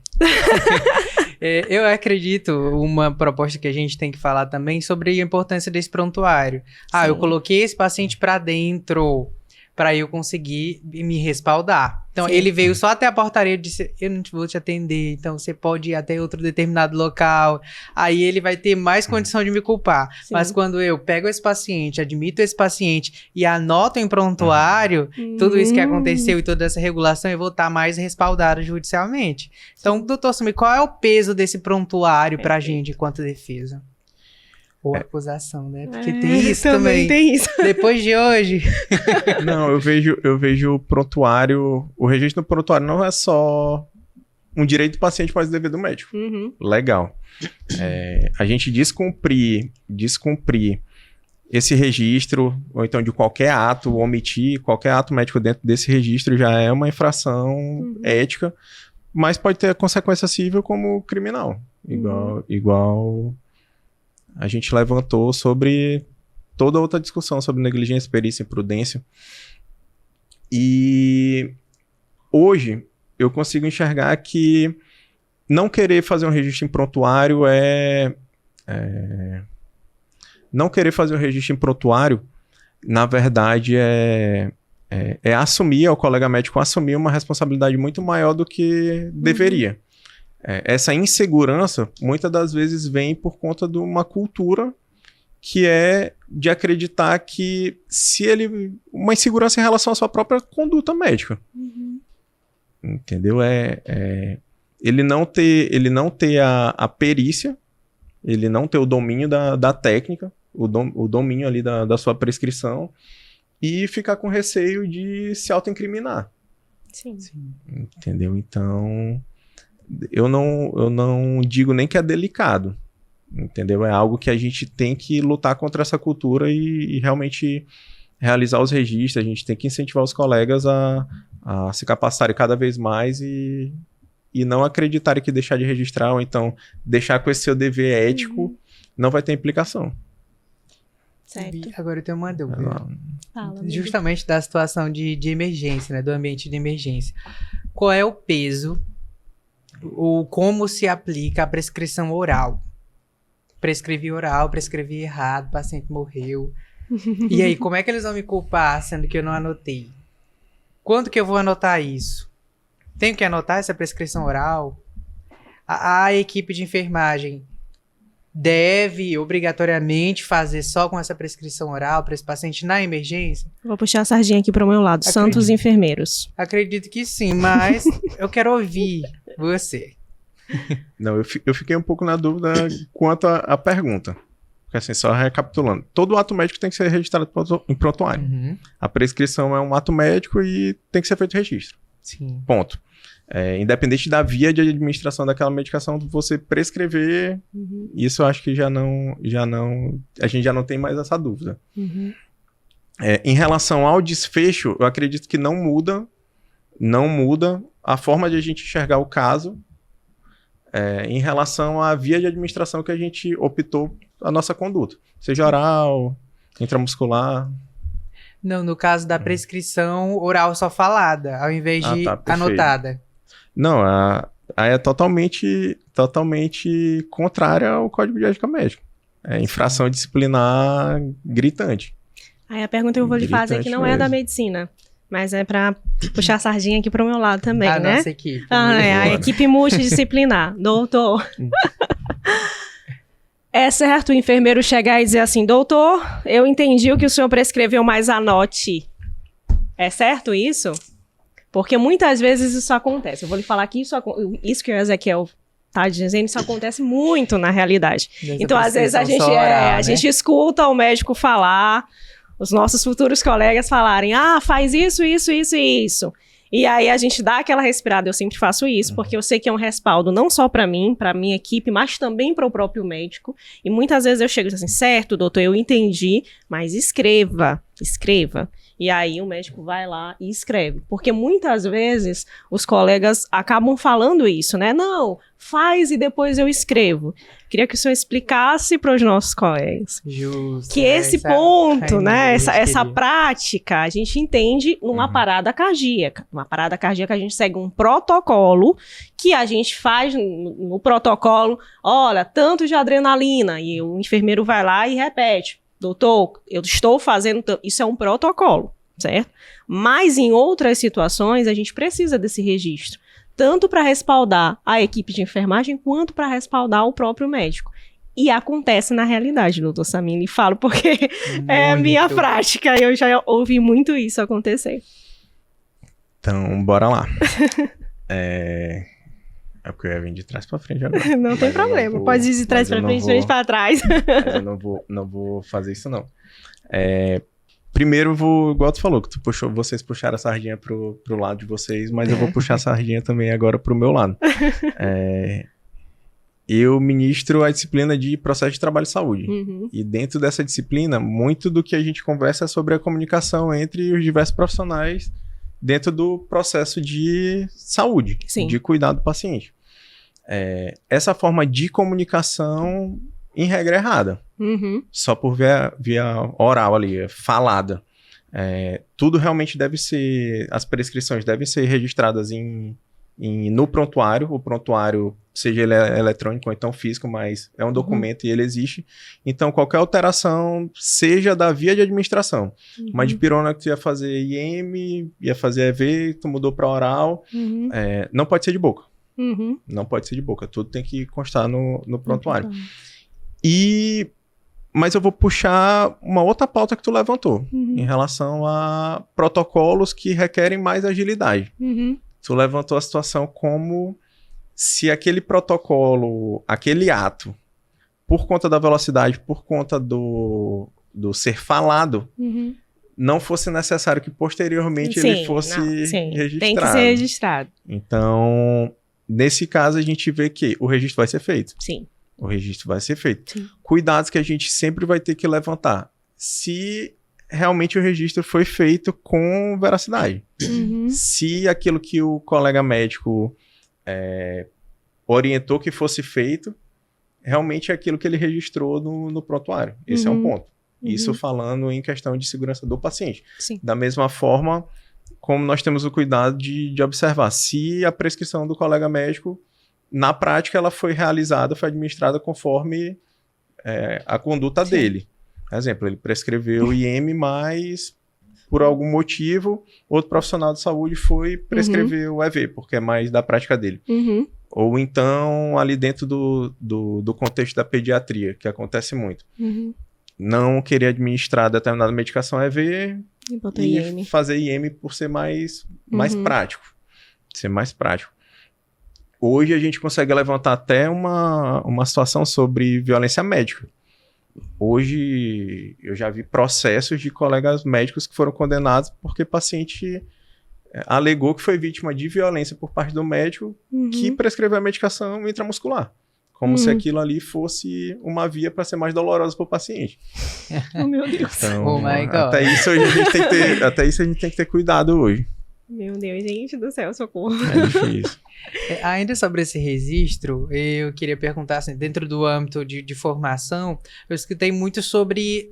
Eu acredito, uma proposta que a gente tem que falar também sobre a importância desse prontuário. Sim. Eu coloquei esse paciente para dentro para eu conseguir me respaldar. Então, Sim. ele veio só até a portaria e disse, eu não vou te atender, então você pode ir até outro determinado local. Aí ele vai ter mais condição de me culpar. Sim. Mas quando eu pego esse paciente, admito esse paciente e anoto em prontuário tudo isso que aconteceu e toda essa regulação, eu vou estar mais respaldado judicialmente. Então, doutor Sumi, qual é o peso desse prontuário pra gente enquanto defesa? Ou acusação, né? Porque tem isso também. Tem isso. Depois de hoje. Não, eu vejo o prontuário, o registro no prontuário não é só um direito do paciente, mas dever do médico. Uhum. Legal. A gente descumprir esse registro, ou então de qualquer ato, omitir qualquer ato médico dentro desse registro já é uma infração ética, mas pode ter consequência civil como criminal. Igual a gente levantou sobre toda outra discussão sobre negligência, perícia e imprudência. E hoje eu consigo enxergar que não querer fazer um registro em prontuário não querer fazer um registro em prontuário, na verdade, é assumir, o colega médico assumir uma responsabilidade muito maior do que deveria. Essa insegurança, muitas das vezes, vem por conta de uma cultura que é de acreditar que uma insegurança em relação à sua própria conduta médica. Entendeu? Ele não ter a perícia, ele não ter o domínio da técnica, o domínio ali da sua prescrição e ficar com receio de se autoincriminar. Sim. Entendeu? Então, eu não digo nem que é delicado, entendeu? É algo que a gente tem que lutar contra essa cultura e realmente realizar os registros. A gente tem que incentivar os colegas a se capacitarem cada vez mais e não acreditarem que deixar de registrar ou então deixar com esse seu dever ético não vai ter implicação. Certo. Agora eu tenho uma dúvida. Fala, Justamente da situação de emergência, né? Do ambiente de emergência. Qual é o peso ou como se aplica a prescrição oral? Prescrevi oral, prescrevi errado, o paciente morreu. E aí, como é que eles vão me culpar, sendo que eu não anotei? Quando que eu vou anotar isso? Tenho que anotar essa prescrição oral? A equipe de enfermagem deve obrigatoriamente fazer só com essa prescrição oral para esse paciente na emergência? Vou puxar a sardinha aqui pro meu lado. Acredito. Santos enfermeiros. Acredito que sim, mas eu quero ouvir você. Não, eu fiquei um pouco na dúvida quanto à pergunta. Porque assim, só recapitulando. Todo ato médico tem que ser registrado em prontuário. A prescrição é um ato médico e tem que ser feito registro. Sim. Ponto. Independente da via de administração daquela medicação, você prescrever, isso eu acho que a gente já não tem mais essa dúvida. Em relação ao desfecho, eu acredito que não muda a forma de a gente enxergar o caso em relação à via de administração que a gente optou a nossa conduta. Seja oral, intramuscular. Não, no caso da prescrição oral só falada, ao invés de anotada. Não, é totalmente contrária ao Código de Ética Médica. É infração disciplinar gritante. Aí a pergunta que eu vou lhe fazer aqui não é da medicina, mas é para puxar a sardinha aqui pro meu lado também, né? Nossa equipe. A equipe multidisciplinar. Doutor. É certo o enfermeiro chegar e dizer assim, doutor, eu entendi o que o senhor prescreveu, mas anote. É certo isso? Porque muitas vezes isso acontece. Eu vou lhe falar que isso que o Ezequiel tá dizendo, isso acontece muito na realidade. Então, às vezes, a gente escuta o médico falar, os nossos futuros colegas falarem, faz isso, isso, isso e isso. E aí a gente dá aquela respirada, eu sempre faço isso, porque eu sei que é um respaldo não só para mim, para minha equipe, mas também para o próprio médico. E muitas vezes eu chego assim, certo, doutor, eu entendi, mas escreva. escreva. E aí o médico vai lá e escreve. Porque muitas vezes os colegas acabam falando isso, né? Não, faz e depois eu escrevo. Queria que o senhor explicasse para os nossos colegas. Justo. Que esse ponto, né? Essa prática, a gente entende numa parada cardíaca. Numa parada cardíaca, a gente segue um protocolo que a gente faz no protocolo. Olha, tanto de adrenalina. E o enfermeiro vai lá e repete. Doutor, eu estou fazendo... Isso é um protocolo, certo? Mas em outras situações, a gente precisa desse registro. Tanto para respaldar a equipe de enfermagem, quanto para respaldar o próprio médico. E acontece na realidade, doutor Samir. E falo porque é a minha prática. Eu já ouvi muito isso acontecer. Então, bora lá. É porque eu ia vir de trás pra frente agora. Não tem problema. Pode ir de trás pra frente, frente pra trás. Mas eu não vou fazer isso, não. Primeiro, igual tu falou, que vocês puxaram a sardinha pro lado de vocês, mas eu vou puxar a sardinha também agora pro meu lado. Eu ministro a disciplina de processo de trabalho e saúde. E dentro dessa disciplina, muito do que a gente conversa é sobre a comunicação entre os diversos profissionais dentro do processo de saúde, de cuidar do paciente. Essa forma de comunicação, em regra, é errada. Só por via oral ali, falada. Tudo realmente deve ser... As prescrições devem ser registradas no prontuário. O prontuário, seja ele eletrônico ou então físico, mas é um documento e ele existe. Então, qualquer alteração, seja da via de administração. Uma dipirona que tu ia fazer IM, ia fazer EV, tu mudou para oral, não pode ser de boca. Não pode ser de boca. Tudo tem que constar no prontuário. Mas eu vou puxar uma outra pauta que tu levantou, em relação a protocolos que requerem mais agilidade. Tu levantou a situação como se aquele protocolo, aquele ato, por conta da velocidade, por conta do ser falado, não fosse necessário que posteriormente ele fosse registrado. Tem que ser registrado. Então, nesse caso, a gente vê que o registro vai ser feito. Sim. O registro vai ser feito. Sim. Cuidados que a gente sempre vai ter que levantar. Se realmente o registro foi feito com veracidade. Se aquilo que o colega médico orientou que fosse feito, realmente é aquilo que ele registrou no prontuário. Esse é um ponto. Isso falando em questão de segurança do paciente. Sim. Da mesma forma, como nós temos o cuidado de observar se a prescrição do colega médico, na prática, ela foi realizada, foi administrada conforme a conduta dele. Por exemplo, ele prescreveu IM, mas por algum motivo, outro profissional de saúde prescrever o EV, porque é mais da prática dele. Ou então, ali dentro do contexto da pediatria, que acontece muito. Não querer administrar determinada medicação EV e fazer IM por ser mais prático. Ser mais prático. Hoje a gente consegue levantar até uma situação sobre violência médica. Hoje eu já vi processos de colegas médicos que foram condenados porque o paciente alegou que foi vítima de violência por parte do médico que prescreveu a medicação intramuscular. Como se aquilo ali fosse uma via para ser mais dolorosa para o paciente. Oh, meu Deus. Então, oh my God. Até isso a gente tem que ter cuidado hoje. Meu Deus, gente do céu, socorro. É difícil. Ainda sobre esse registro, eu queria perguntar, assim, dentro do âmbito de formação, eu escutei muito sobre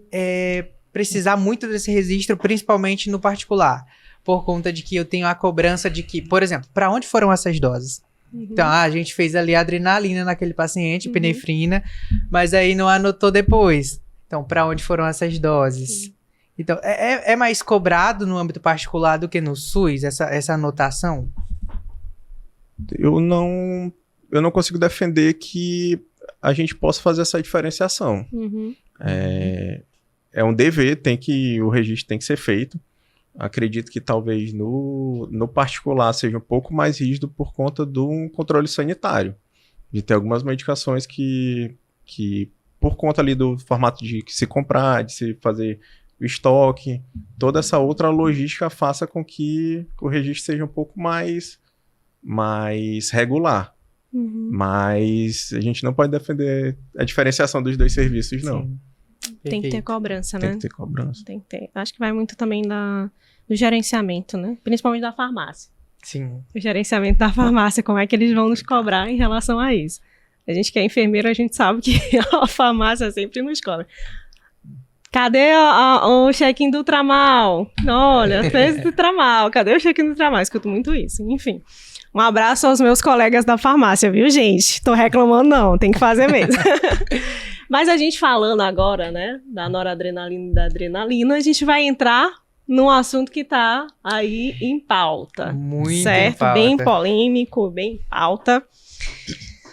precisar muito desse registro, principalmente no particular, por conta de que eu tenho a cobrança de que, por exemplo, para onde foram essas doses? Então, a gente fez ali adrenalina naquele paciente, epinefrina, mas aí não anotou depois. Então, para onde foram essas doses? Então, é mais cobrado no âmbito particular do que no SUS, essa anotação? Eu não consigo defender que a gente possa fazer essa diferenciação. É um dever, o registro tem que ser feito. Acredito que talvez no particular seja um pouco mais rígido por conta do controle sanitário. De ter algumas medicações que por conta ali do formato de se comprar, de se fazer o estoque, toda essa outra logística faça com que o registro seja um pouco mais regular. Mas a gente não pode defender a diferenciação dos dois serviços, não. Tem que ter Perfeito. cobrança, Tem né? que ter cobrança. Tem que ter. Acho que vai muito também do gerenciamento, né? Principalmente da farmácia. Sim. O gerenciamento da farmácia, como é que eles vão nos cobrar em relação a isso. A gente que é enfermeiro, a gente sabe que a farmácia sempre nos cobra. Cadê o check-in do Tramal? Olha, fez do Tramal. Cadê o check-in do Tramal? Escuto muito isso. Enfim, um abraço aos meus colegas da farmácia, viu, gente? Tô reclamando não, tem que fazer mesmo. Mas a gente falando agora, né, da noradrenalina e da adrenalina, a gente vai entrar num assunto que tá aí em pauta. Muito certo? em pauta. Bem polêmico, bem em pauta.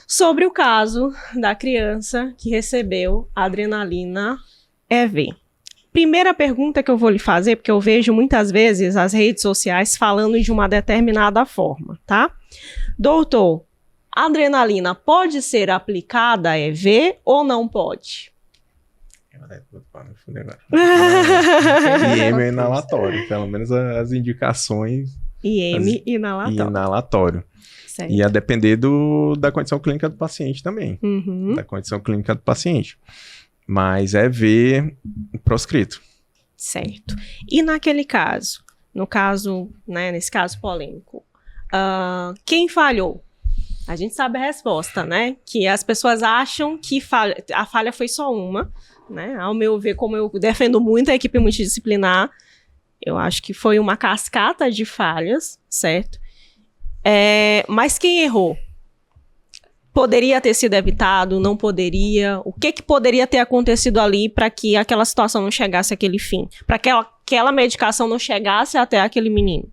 Sobre o caso da criança que recebeu adrenalina EV. Primeira pergunta que eu vou lhe fazer, porque eu vejo muitas vezes as redes sociais falando de uma determinada forma, tá? Doutor, adrenalina pode ser aplicada EV ou não pode? IM é inalatório, pelo menos as indicações IM inalatório. inalatório. Certo. E a depender da condição clínica do paciente também. Uhum. Da condição clínica do paciente. Mas é ver proscrito. Certo. E naquele caso, no caso, né, nesse caso polêmico, quem falhou? A gente sabe a resposta, né? Que as pessoas acham que a falha foi só uma, né? Ao meu ver, como eu defendo muito a equipe multidisciplinar, eu acho que foi uma cascata de falhas, certo? Mas quem errou? Poderia ter sido evitado? Não poderia? O que poderia ter acontecido ali para que aquela situação não chegasse àquele fim? Para que aquela medicação não chegasse até aquele menino?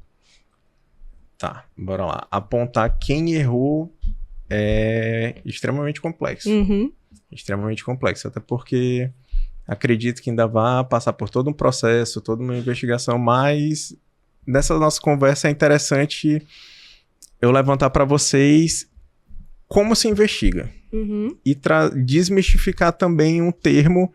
Tá, bora lá. Apontar quem errou é extremamente complexo. Uhum. Extremamente complexo, até porque acredito que ainda vai passar por todo um processo, toda uma investigação, mas nessa nossa conversa é interessante eu levantar para vocês como se investiga. Uhum. E desmistificar também um termo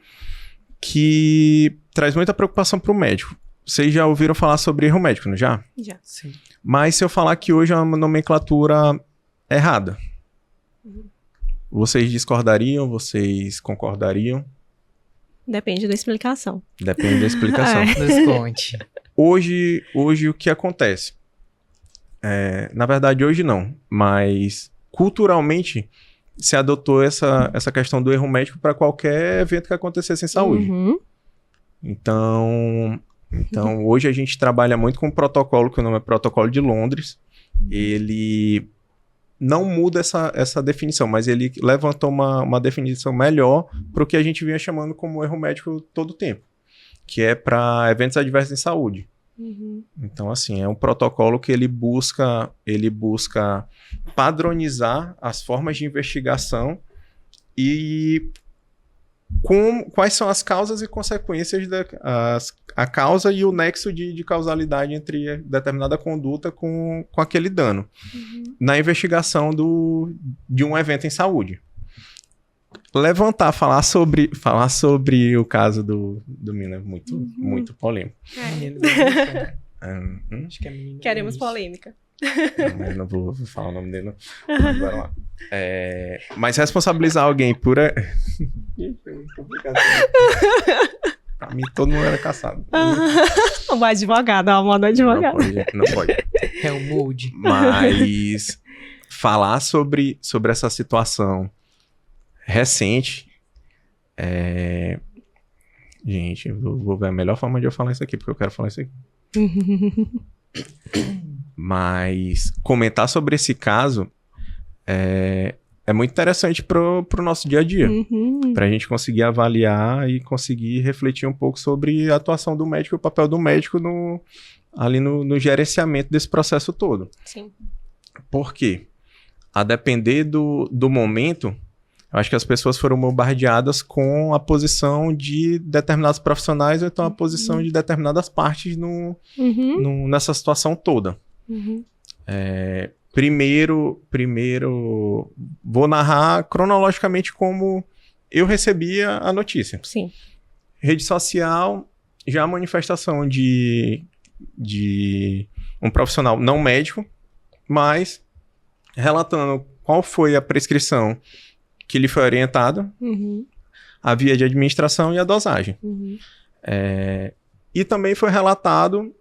que traz muita preocupação para o médico. Vocês já ouviram falar sobre erro médico, não já? Já. Sim. Mas se eu falar que hoje é uma nomenclatura errada, vocês discordariam? Vocês concordariam? Depende da explicação. Depende da explicação. Nos conte. Hoje o que acontece? Na verdade, hoje não, mas culturalmente se adotou essa questão do erro médico para qualquer evento que acontecesse em saúde. Uhum. Então, hoje a gente trabalha muito com um protocolo, que o nome é Protocolo de Londres. Ele não muda essa definição, mas ele levantou uma definição melhor para o que a gente vinha chamando como erro médico todo o tempo, que é para eventos adversos em saúde. Uhum. Então, assim, é um protocolo que ele busca padronizar as formas de investigação e quais são as causas e consequências a causa e o nexo de causalidade entre determinada conduta com aquele dano na investigação de um evento em saúde. Falar sobre o caso do menino é muito polêmico. Menino do início, né? Acho que é menino do Queremos início. polêmica. Não, eu não vou falar o nome dele, não. Bora lá. Mas responsabilizar alguém por... Gente, é muito complicado. Pra mim, todo mundo era caçado. O advogado, a moda advogado. Não pode. É o mood. Mas falar sobre essa situação recente, gente, eu vou ver a melhor forma de eu falar isso aqui, porque eu quero falar isso aqui. Mas comentar sobre esse caso é muito interessante pro nosso dia a dia. Uhum. Pra gente conseguir avaliar e conseguir refletir um pouco sobre a atuação do médico e o papel do médico ali no gerenciamento desse processo todo. Sim. Por quê? A depender do momento, eu acho que as pessoas foram bombardeadas com a posição de determinados profissionais ou então a posição de determinadas partes nessa situação toda. Uhum. Primeiro, vou narrar cronologicamente como eu recebia a notícia. Sim. Rede social, já a manifestação de um profissional não médico, mas relatando qual foi a prescrição que lhe foi orientada, Uhum. a via de administração e a dosagem. E também foi relatado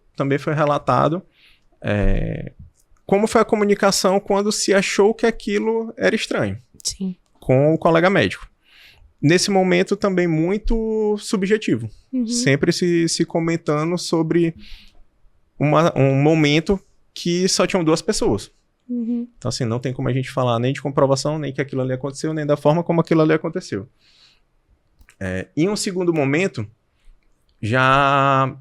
como foi a comunicação quando se achou que aquilo era estranho. Sim. Com o colega médico. Nesse momento também muito subjetivo. Sempre se comentando sobre um momento que só tinham 2 pessoas. Então, assim, não tem como a gente falar nem de comprovação, nem que aquilo ali aconteceu, nem da forma como aquilo ali aconteceu. Em um segundo momento, já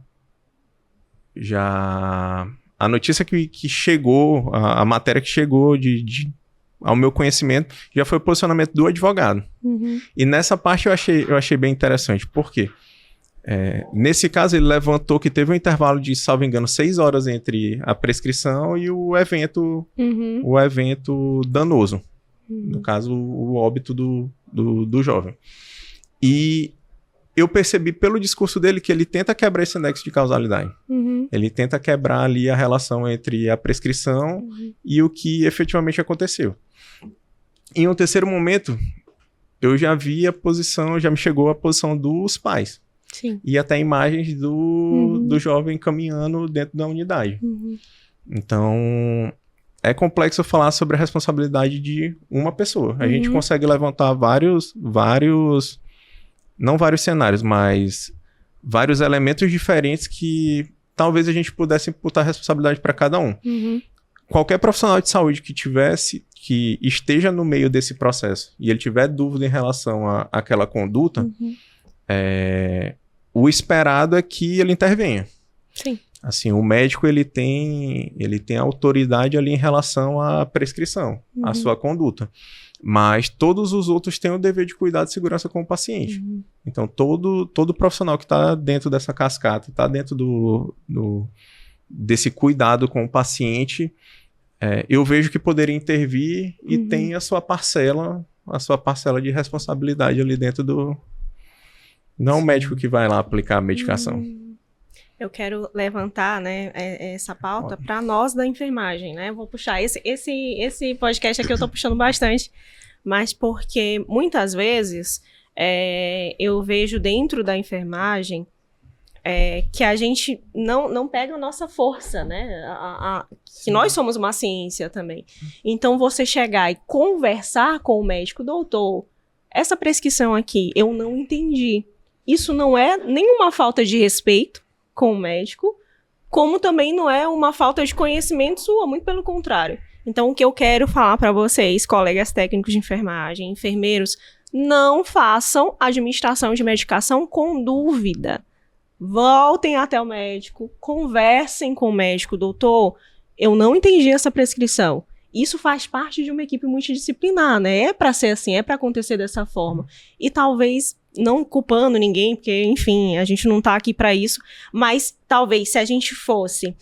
a notícia que chegou, a matéria que chegou ao meu conhecimento, já foi o posicionamento do advogado. E nessa parte eu achei bem interessante. Por quê? Nesse caso, ele levantou que teve um intervalo de, salvo engano, 6 horas entre a prescrição e o evento danoso. No caso, o óbito do jovem. E eu percebi pelo discurso dele que ele tenta quebrar esse nexo de causalidade. Ele tenta quebrar ali a relação entre a prescrição e o que efetivamente aconteceu. Em um terceiro momento, eu já vi já me chegou a posição dos pais. Sim. E até imagens do jovem caminhando dentro da unidade. Então, é complexo falar sobre a responsabilidade de uma pessoa. A gente consegue levantar não vários cenários, mas vários elementos diferentes que talvez a gente pudesse imputar responsabilidade para cada um. Qualquer profissional de saúde que esteja no meio desse processo e ele tiver dúvida em relação àquela conduta, o esperado é que ele intervenha. Sim. Assim, o médico ele tem autoridade ali em relação à prescrição, à sua conduta. Mas todos os outros têm o dever de cuidado e segurança com o paciente. Então, todo profissional que está dentro dessa cascata, está dentro desse cuidado com o paciente, eu vejo que poderia intervir e tem a sua parcela de responsabilidade ali dentro do... Não o médico que vai lá aplicar a medicação. Eu quero levantar, né, essa pauta para nós da enfermagem, né? Eu vou puxar esse podcast aqui, eu tô puxando bastante, mas porque muitas vezes eu vejo dentro da enfermagem que a gente não pega a nossa força, né? Que nós somos uma ciência também. Então, você chegar e conversar com o médico, doutor, essa prescrição aqui, eu não entendi. Isso não é nenhuma falta de respeito com o médico, como também não é uma falta de conhecimento sua, muito pelo contrário. Então, o que eu quero falar para vocês, colegas técnicos de enfermagem, enfermeiros, não façam administração de medicação com dúvida. Voltem até o médico, conversem com o médico. Doutor, eu não entendi essa prescrição. Isso faz parte de uma equipe multidisciplinar, né? É para ser assim, é para acontecer dessa forma. E talvez, não culpando ninguém, porque, enfim, a gente não tá aqui para isso, mas talvez se a gente fosse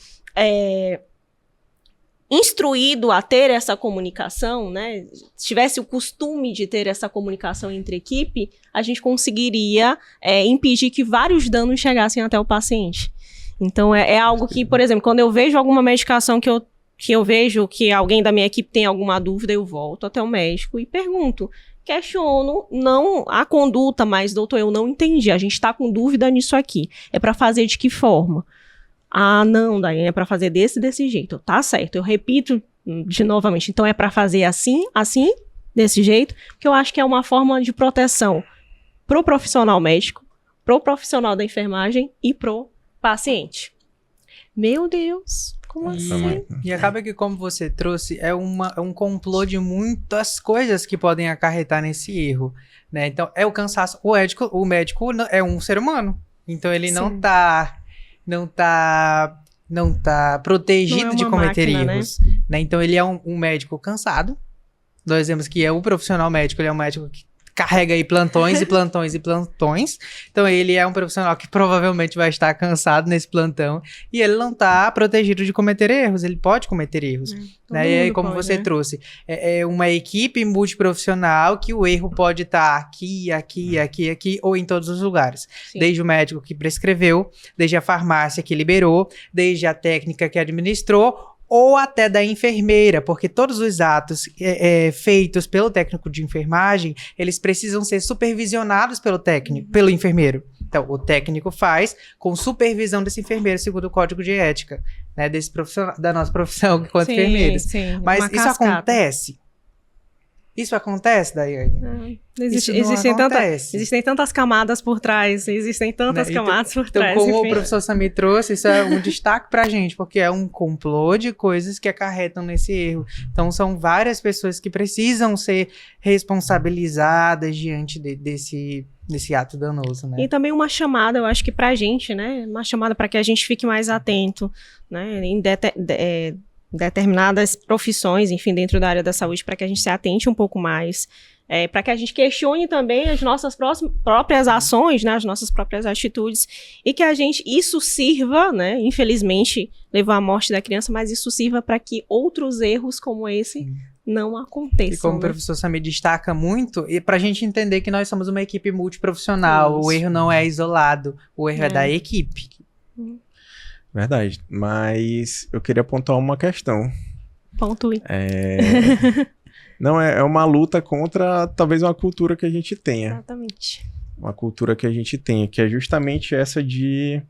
instruído a ter essa comunicação, né? Se tivesse o costume de ter essa comunicação entre equipe, a gente conseguiria impedir que vários danos chegassem até o paciente. Então, é algo que, por exemplo, quando eu vejo alguma medicação que eu vejo que alguém da minha equipe tem alguma dúvida, eu volto até o médico e pergunto. Questiono, não a conduta, mas, doutor, eu não entendi. A gente está com dúvida nisso aqui. É para fazer de que forma? Ah, não, Daiane, é para fazer desse jeito. Tá certo, eu repito novamente. Então, é para fazer assim, desse jeito, que eu acho que é uma forma de proteção pro profissional médico, pro profissional da enfermagem e pro paciente. Meu Deus, como assim? E acaba que, como você trouxe, é um complô de muitas coisas que podem acarretar nesse erro, né? Então, é o cansaço. O médico é um ser humano. Então, ele não tá protegido de cometer erros, né? Então, ele é um médico cansado. Nós vemos que o profissional médico, ele é um médico que carrega aí plantões e plantões e plantões. Então, ele é um profissional que provavelmente vai estar cansado nesse plantão e ele não está protegido de cometer erros. Ele pode cometer erros. Né? E aí, como você trouxe, é uma equipe multiprofissional que o erro pode estar aqui, ou em todos os lugares. Sim. Desde o médico que prescreveu, desde a farmácia que liberou, desde a técnica que administrou, ou até da enfermeira, porque todos os atos feitos pelo técnico de enfermagem, eles precisam ser supervisionados pelo enfermeiro. Então, o técnico faz com supervisão desse enfermeiro, segundo o Código de Ética, né, desse da nossa profissão enquanto enfermeiros. Sim, mas isso cascata. acontece? Isso acontece, Daiane? Existem tantas camadas por trás, existem tantas camadas por trás. Então, como enfim. o professor Samir trouxe, isso é um destaque pra gente, porque é um complô de coisas que acarretam nesse erro. Então, são várias pessoas que precisam ser responsabilizadas diante desse ato danoso, né? E também uma chamada, eu acho que pra gente, né? Uma chamada para que a gente fique mais atento, né? Em determinadas profissões, enfim, dentro da área da saúde, para que a gente se atente um pouco mais, para que a gente questione também as nossas próprias ações, né, as nossas próprias atitudes, e que isso sirva, né, infelizmente, levou à morte da criança, mas isso sirva para que outros erros como esse não aconteçam. E como o professor Samir destaca muito, e para a gente entender que nós somos uma equipe multiprofissional, o erro não é isolado, o erro é da equipe. Verdade, mas eu queria apontar uma questão. Pontue. Não, é uma luta contra talvez uma cultura que a gente tenha. Exatamente. Uma cultura que a gente tenha, que é justamente essa de...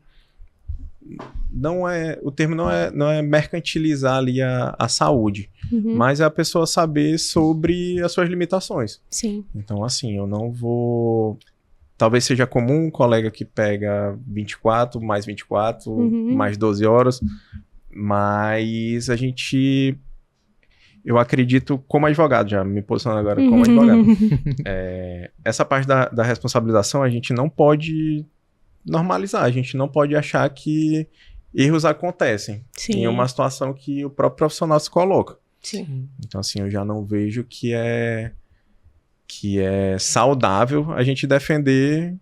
O termo não é mercantilizar ali a saúde, mas é a pessoa saber sobre as suas limitações. Sim. Então, assim, eu não vou... Talvez seja comum um colega que pega 24, mais 24, mais 12 horas, mas eu acredito, como advogado, já me posicionando agora como advogado, essa parte da responsabilização a gente não pode normalizar, a gente não pode achar que erros acontecem em uma situação que o próprio profissional se coloca. Sim. Então, assim, eu já não vejo que é saudável a gente defender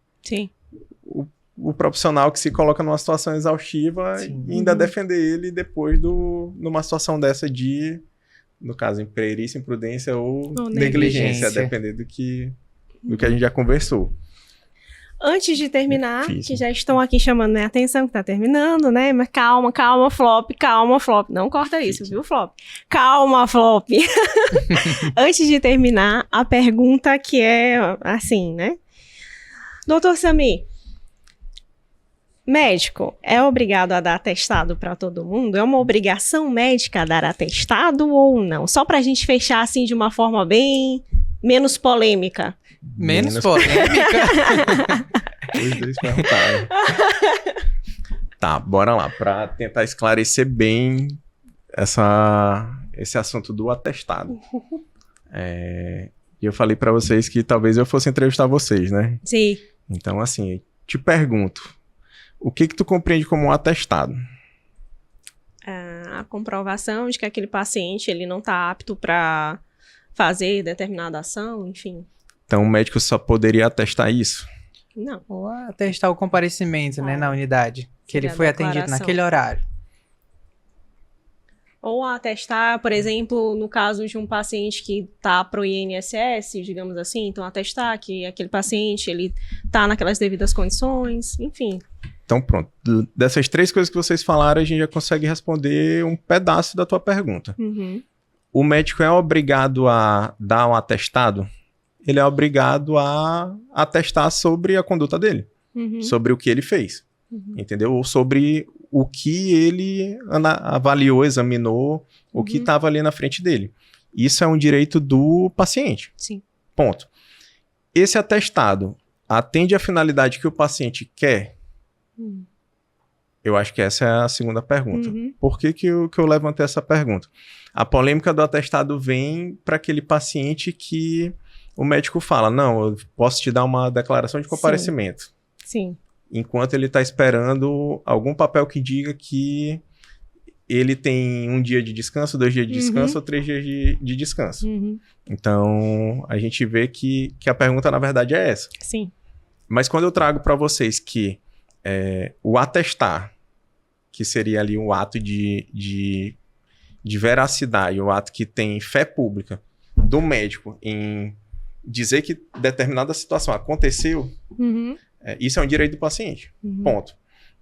o profissional que se coloca numa situação exaustiva e ainda defender ele depois numa situação dessa no caso, imperícia, imprudência ou negligência, a depender do que a gente já conversou. Antes de terminar, que já estão aqui chamando minha atenção, que tá terminando, né? Mas calma, Flop. Não corta isso, viu, Flop? Calma, Flop. Antes de terminar, a pergunta que é assim, né? Doutor Samir, médico é obrigado a dar atestado para todo mundo? É uma obrigação médica dar atestado ou não? Só pra gente fechar assim de uma forma bem menos polêmica. Menos polêmica? Os dois perguntaram. Tá, bora lá, pra tentar esclarecer bem esse assunto do atestado. E eu falei pra vocês que talvez eu fosse entrevistar vocês, né? Sim. Então, assim, te pergunto, o que tu compreende como um atestado? A comprovação de que aquele paciente ele não está apto para fazer determinada ação, enfim. Então, o médico só poderia atestar isso? Não. Ou atestar o comparecimento, né, na unidade, que ele foi atendido naquele horário. Ou atestar, por exemplo, no caso de um paciente que está pro INSS, digamos assim, então atestar que aquele paciente ele está naquelas devidas condições, enfim. Então, pronto. Dessas três coisas que vocês falaram, a gente já consegue responder um pedaço da tua pergunta. O médico é obrigado a dar um atestado? Ele é obrigado a atestar sobre a conduta dele, sobre o que ele fez, entendeu? Ou sobre o que ele avaliou, examinou, o que estava ali na frente dele. Isso é um direito do paciente. Sim. Ponto. Esse atestado atende à finalidade que o paciente quer? Eu acho que essa é a segunda pergunta. Por que eu levantei essa pergunta? A polêmica do atestado vem para aquele paciente que o médico fala, não, eu posso te dar uma declaração de comparecimento. Sim. Enquanto ele está esperando algum papel que diga que ele tem 1 dia de descanso, 2 dias de descanso ou 3 dias de descanso. Então, a gente vê que a pergunta, na verdade, é essa. Sim. Mas quando eu trago para vocês que o atestar, que seria ali um ato de veracidade, um ato que tem fé pública do médico em dizer que determinada situação aconteceu, isso é um direito do paciente. Ponto.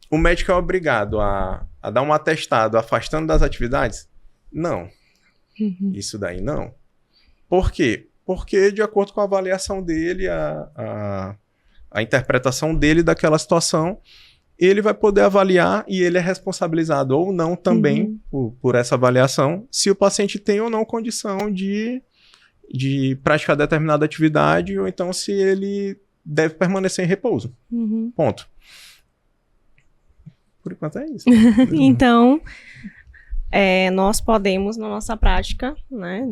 O médico é obrigado a dar um atestado afastando das atividades? Não. Isso daí não. Por quê? Porque, de acordo com a avaliação dele, a interpretação dele daquela situação, ele vai poder avaliar e ele é responsabilizado ou não também por essa avaliação, se o paciente tem ou não condição de praticar determinada atividade, ou então se ele deve permanecer em repouso. Ponto. Por enquanto é isso. Então, nós podemos, na nossa prática, né,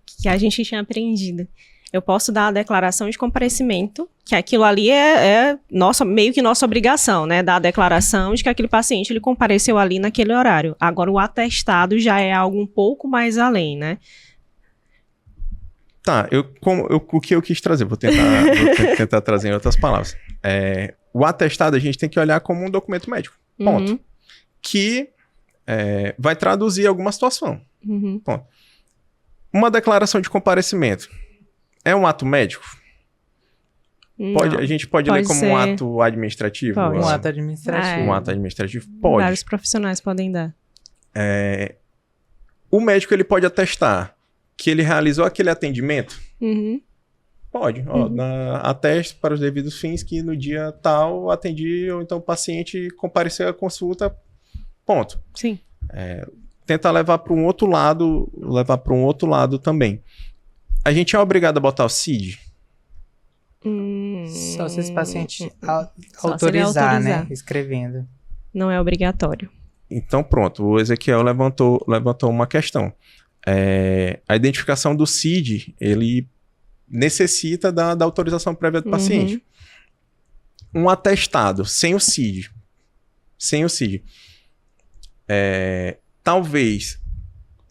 que a gente tinha aprendido, eu posso dar a declaração de comparecimento, que aquilo ali é meio que nossa obrigação, né? Dar a declaração de que aquele paciente ele compareceu ali naquele horário. Agora, o atestado já é algo um pouco mais além, né? Tá, o que eu quis trazer, vou tentar trazer em outras palavras. O atestado a gente tem que olhar como um documento médico, ponto. Que vai traduzir alguma situação, ponto. Uma declaração de comparecimento é um ato médico? A gente pode ler como um ato administrativo? Pode. Um ato administrativo. Um ato administrativo? Pode. Vários profissionais podem dar. O médico ele pode atestar que ele realizou aquele atendimento? Pode. Ateste para os devidos fins que no dia tal atendi, ou então o paciente compareceu à consulta, ponto. Sim. Tenta levar para um outro lado também. A gente é obrigado a botar o CID? Só se esse paciente Só se ele autorizar, autorizar. né? Escrevendo. Não é obrigatório. Então pronto, o Ezequiel levantou uma questão. A identificação do CID, ele necessita da autorização prévia do paciente. Um atestado sem o CID, talvez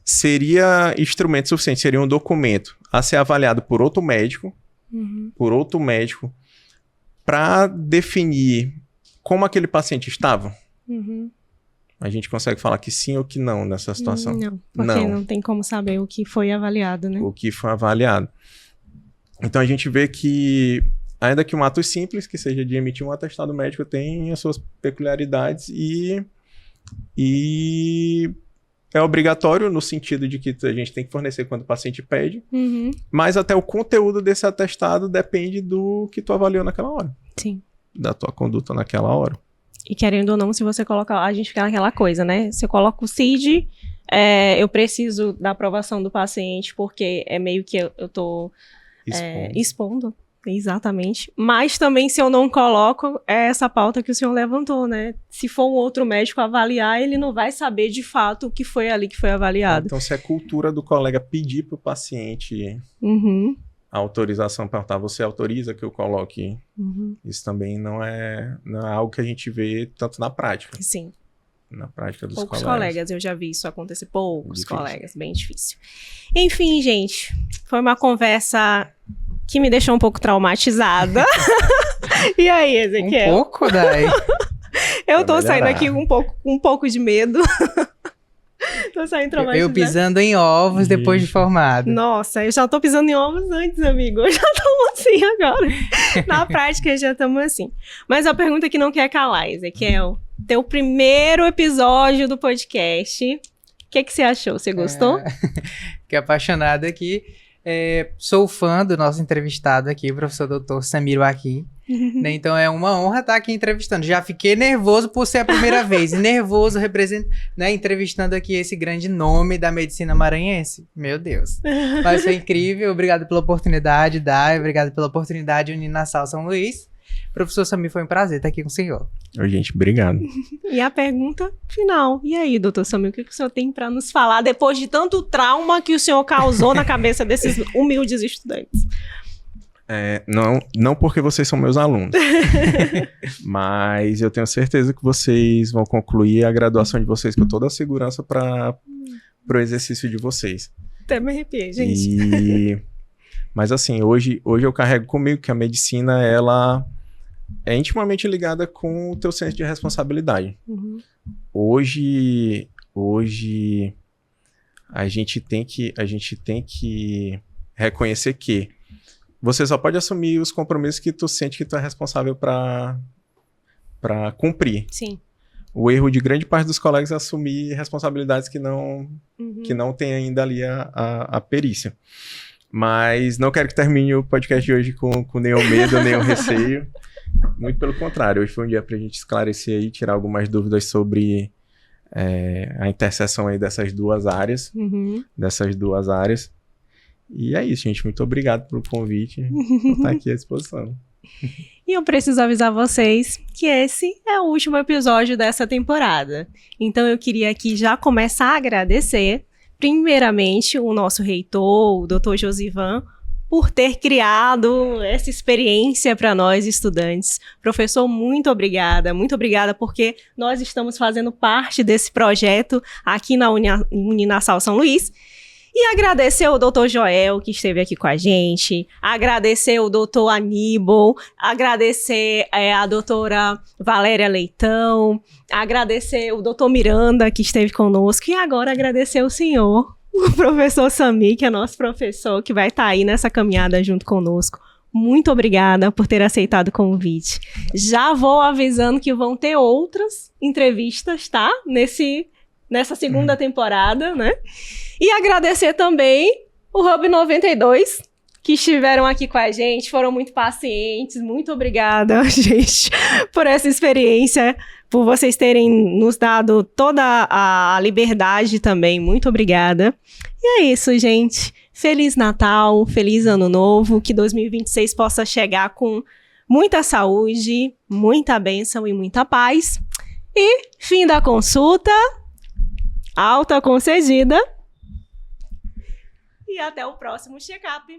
seria instrumento suficiente, seria um documento a ser avaliado por outro médico, para definir como aquele paciente estava. A gente consegue falar que sim ou que não nessa situação? Não, porque não tem como saber o que foi avaliado, né? O que foi avaliado. Então a gente vê que, ainda que um ato simples, que seja de emitir um atestado médico, tem as suas peculiaridades e é obrigatório no sentido de que a gente tem que fornecer quando o paciente pede, mas até o conteúdo desse atestado depende do que tu avaliou naquela hora. Sim. Da tua conduta naquela hora. E querendo ou não, se você coloca, a gente fica naquela coisa, né? Você coloca o CID, eu preciso da aprovação do paciente, porque é meio que eu tô expondo. Exatamente. Mas também, se eu não coloco, é essa pauta que o senhor levantou, né? Se for um outro médico avaliar, ele não vai saber de fato o que foi ali que foi avaliado. Então, se é cultura do colega pedir para o paciente a autorização, perguntar, você autoriza que eu coloque? Isso também não é algo que a gente vê tanto na prática. Sim. Na prática dos Poucos colegas. colegas, eu já vi isso acontecer. Poucos Difícil. colegas, bem difícil. Enfim, gente, foi uma conversa que me deixou um pouco traumatizada. E aí, Ezequiel? Um pouco, Dai. Eu tô Vai saindo melhorar. aqui com um pouco de medo. Tô saindo traumatizada. Eu pisando em ovos depois de formado. Nossa, eu já tô pisando em ovos antes, amigo. Eu já tô assim agora. Na prática, já estamos assim. Mas a pergunta que não quer calar, Ezequiel. Teu primeiro episódio do podcast. O que você achou? Você gostou? Fiquei apaixonado aqui. Sou fã do nosso entrevistado aqui, o professor Dr. Samir Waki. Né? Então é uma honra estar aqui entrevistando. Já fiquei nervoso por ser a primeira vez. E nervoso né, entrevistando aqui esse grande nome da medicina maranhense. Meu Deus. Mas foi incrível. Obrigado pela oportunidade, Dai. Obrigado pela oportunidade, Uninasal São Luís. Professor Samir, foi um prazer estar aqui com o senhor. Oi, gente, obrigado. E a pergunta final. E aí, doutor Samir, o que o senhor tem para nos falar depois de tanto trauma que o senhor causou na cabeça desses humildes estudantes? Não porque vocês são meus alunos, mas eu tenho certeza que vocês vão concluir a graduação de vocês com toda a segurança para o exercício de vocês. Até me arrepiei, gente. Mas assim, hoje eu carrego comigo que a medicina, ela é intimamente ligada com o teu senso de responsabilidade. Hoje a gente tem que reconhecer que você só pode assumir os compromissos que tu sente que tu é responsável para cumprir. Sim. o erro de grande parte dos colegas é assumir responsabilidades que não tem ainda ali a perícia. Mas não quero que termine o podcast de hoje com nenhum medo, nenhum receio. Muito pelo contrário, hoje foi um dia para a gente esclarecer aí, tirar algumas dúvidas sobre a interseção aí dessas duas áreas. E é isso, gente. Muito obrigado pelo convite, por estar aqui à disposição. E eu preciso avisar vocês que esse é o último episódio dessa temporada. Então eu queria aqui já começar a agradecer, primeiramente, o nosso reitor, o Dr. Josivan, por ter criado essa experiência para nós estudantes. Professor, muito obrigada porque nós estamos fazendo parte desse projeto aqui na Uninasal São Luís. E agradecer ao Dr. Joel, que esteve aqui com a gente, agradecer ao Dr. Aníbal, agradecer a doutora Valéria Leitão, agradecer o Dr. Miranda, que esteve conosco, e agora agradecer o senhor, o professor Sami, que é nosso professor, que vai estar aí nessa caminhada junto conosco. Muito obrigada por ter aceitado o convite. Já vou avisando que vão ter outras entrevistas, tá? Nessa segunda temporada, né? E agradecer também o Hub 92, que estiveram aqui com a gente, foram muito pacientes. Muito obrigada, gente, por essa experiência, por vocês terem nos dado toda a liberdade também. Muito obrigada. E é isso, gente. Feliz Natal, feliz Ano Novo, que 2026 possa chegar com muita saúde, muita bênção e muita paz. E fim da consulta. Alta concedida. E até o próximo check-up.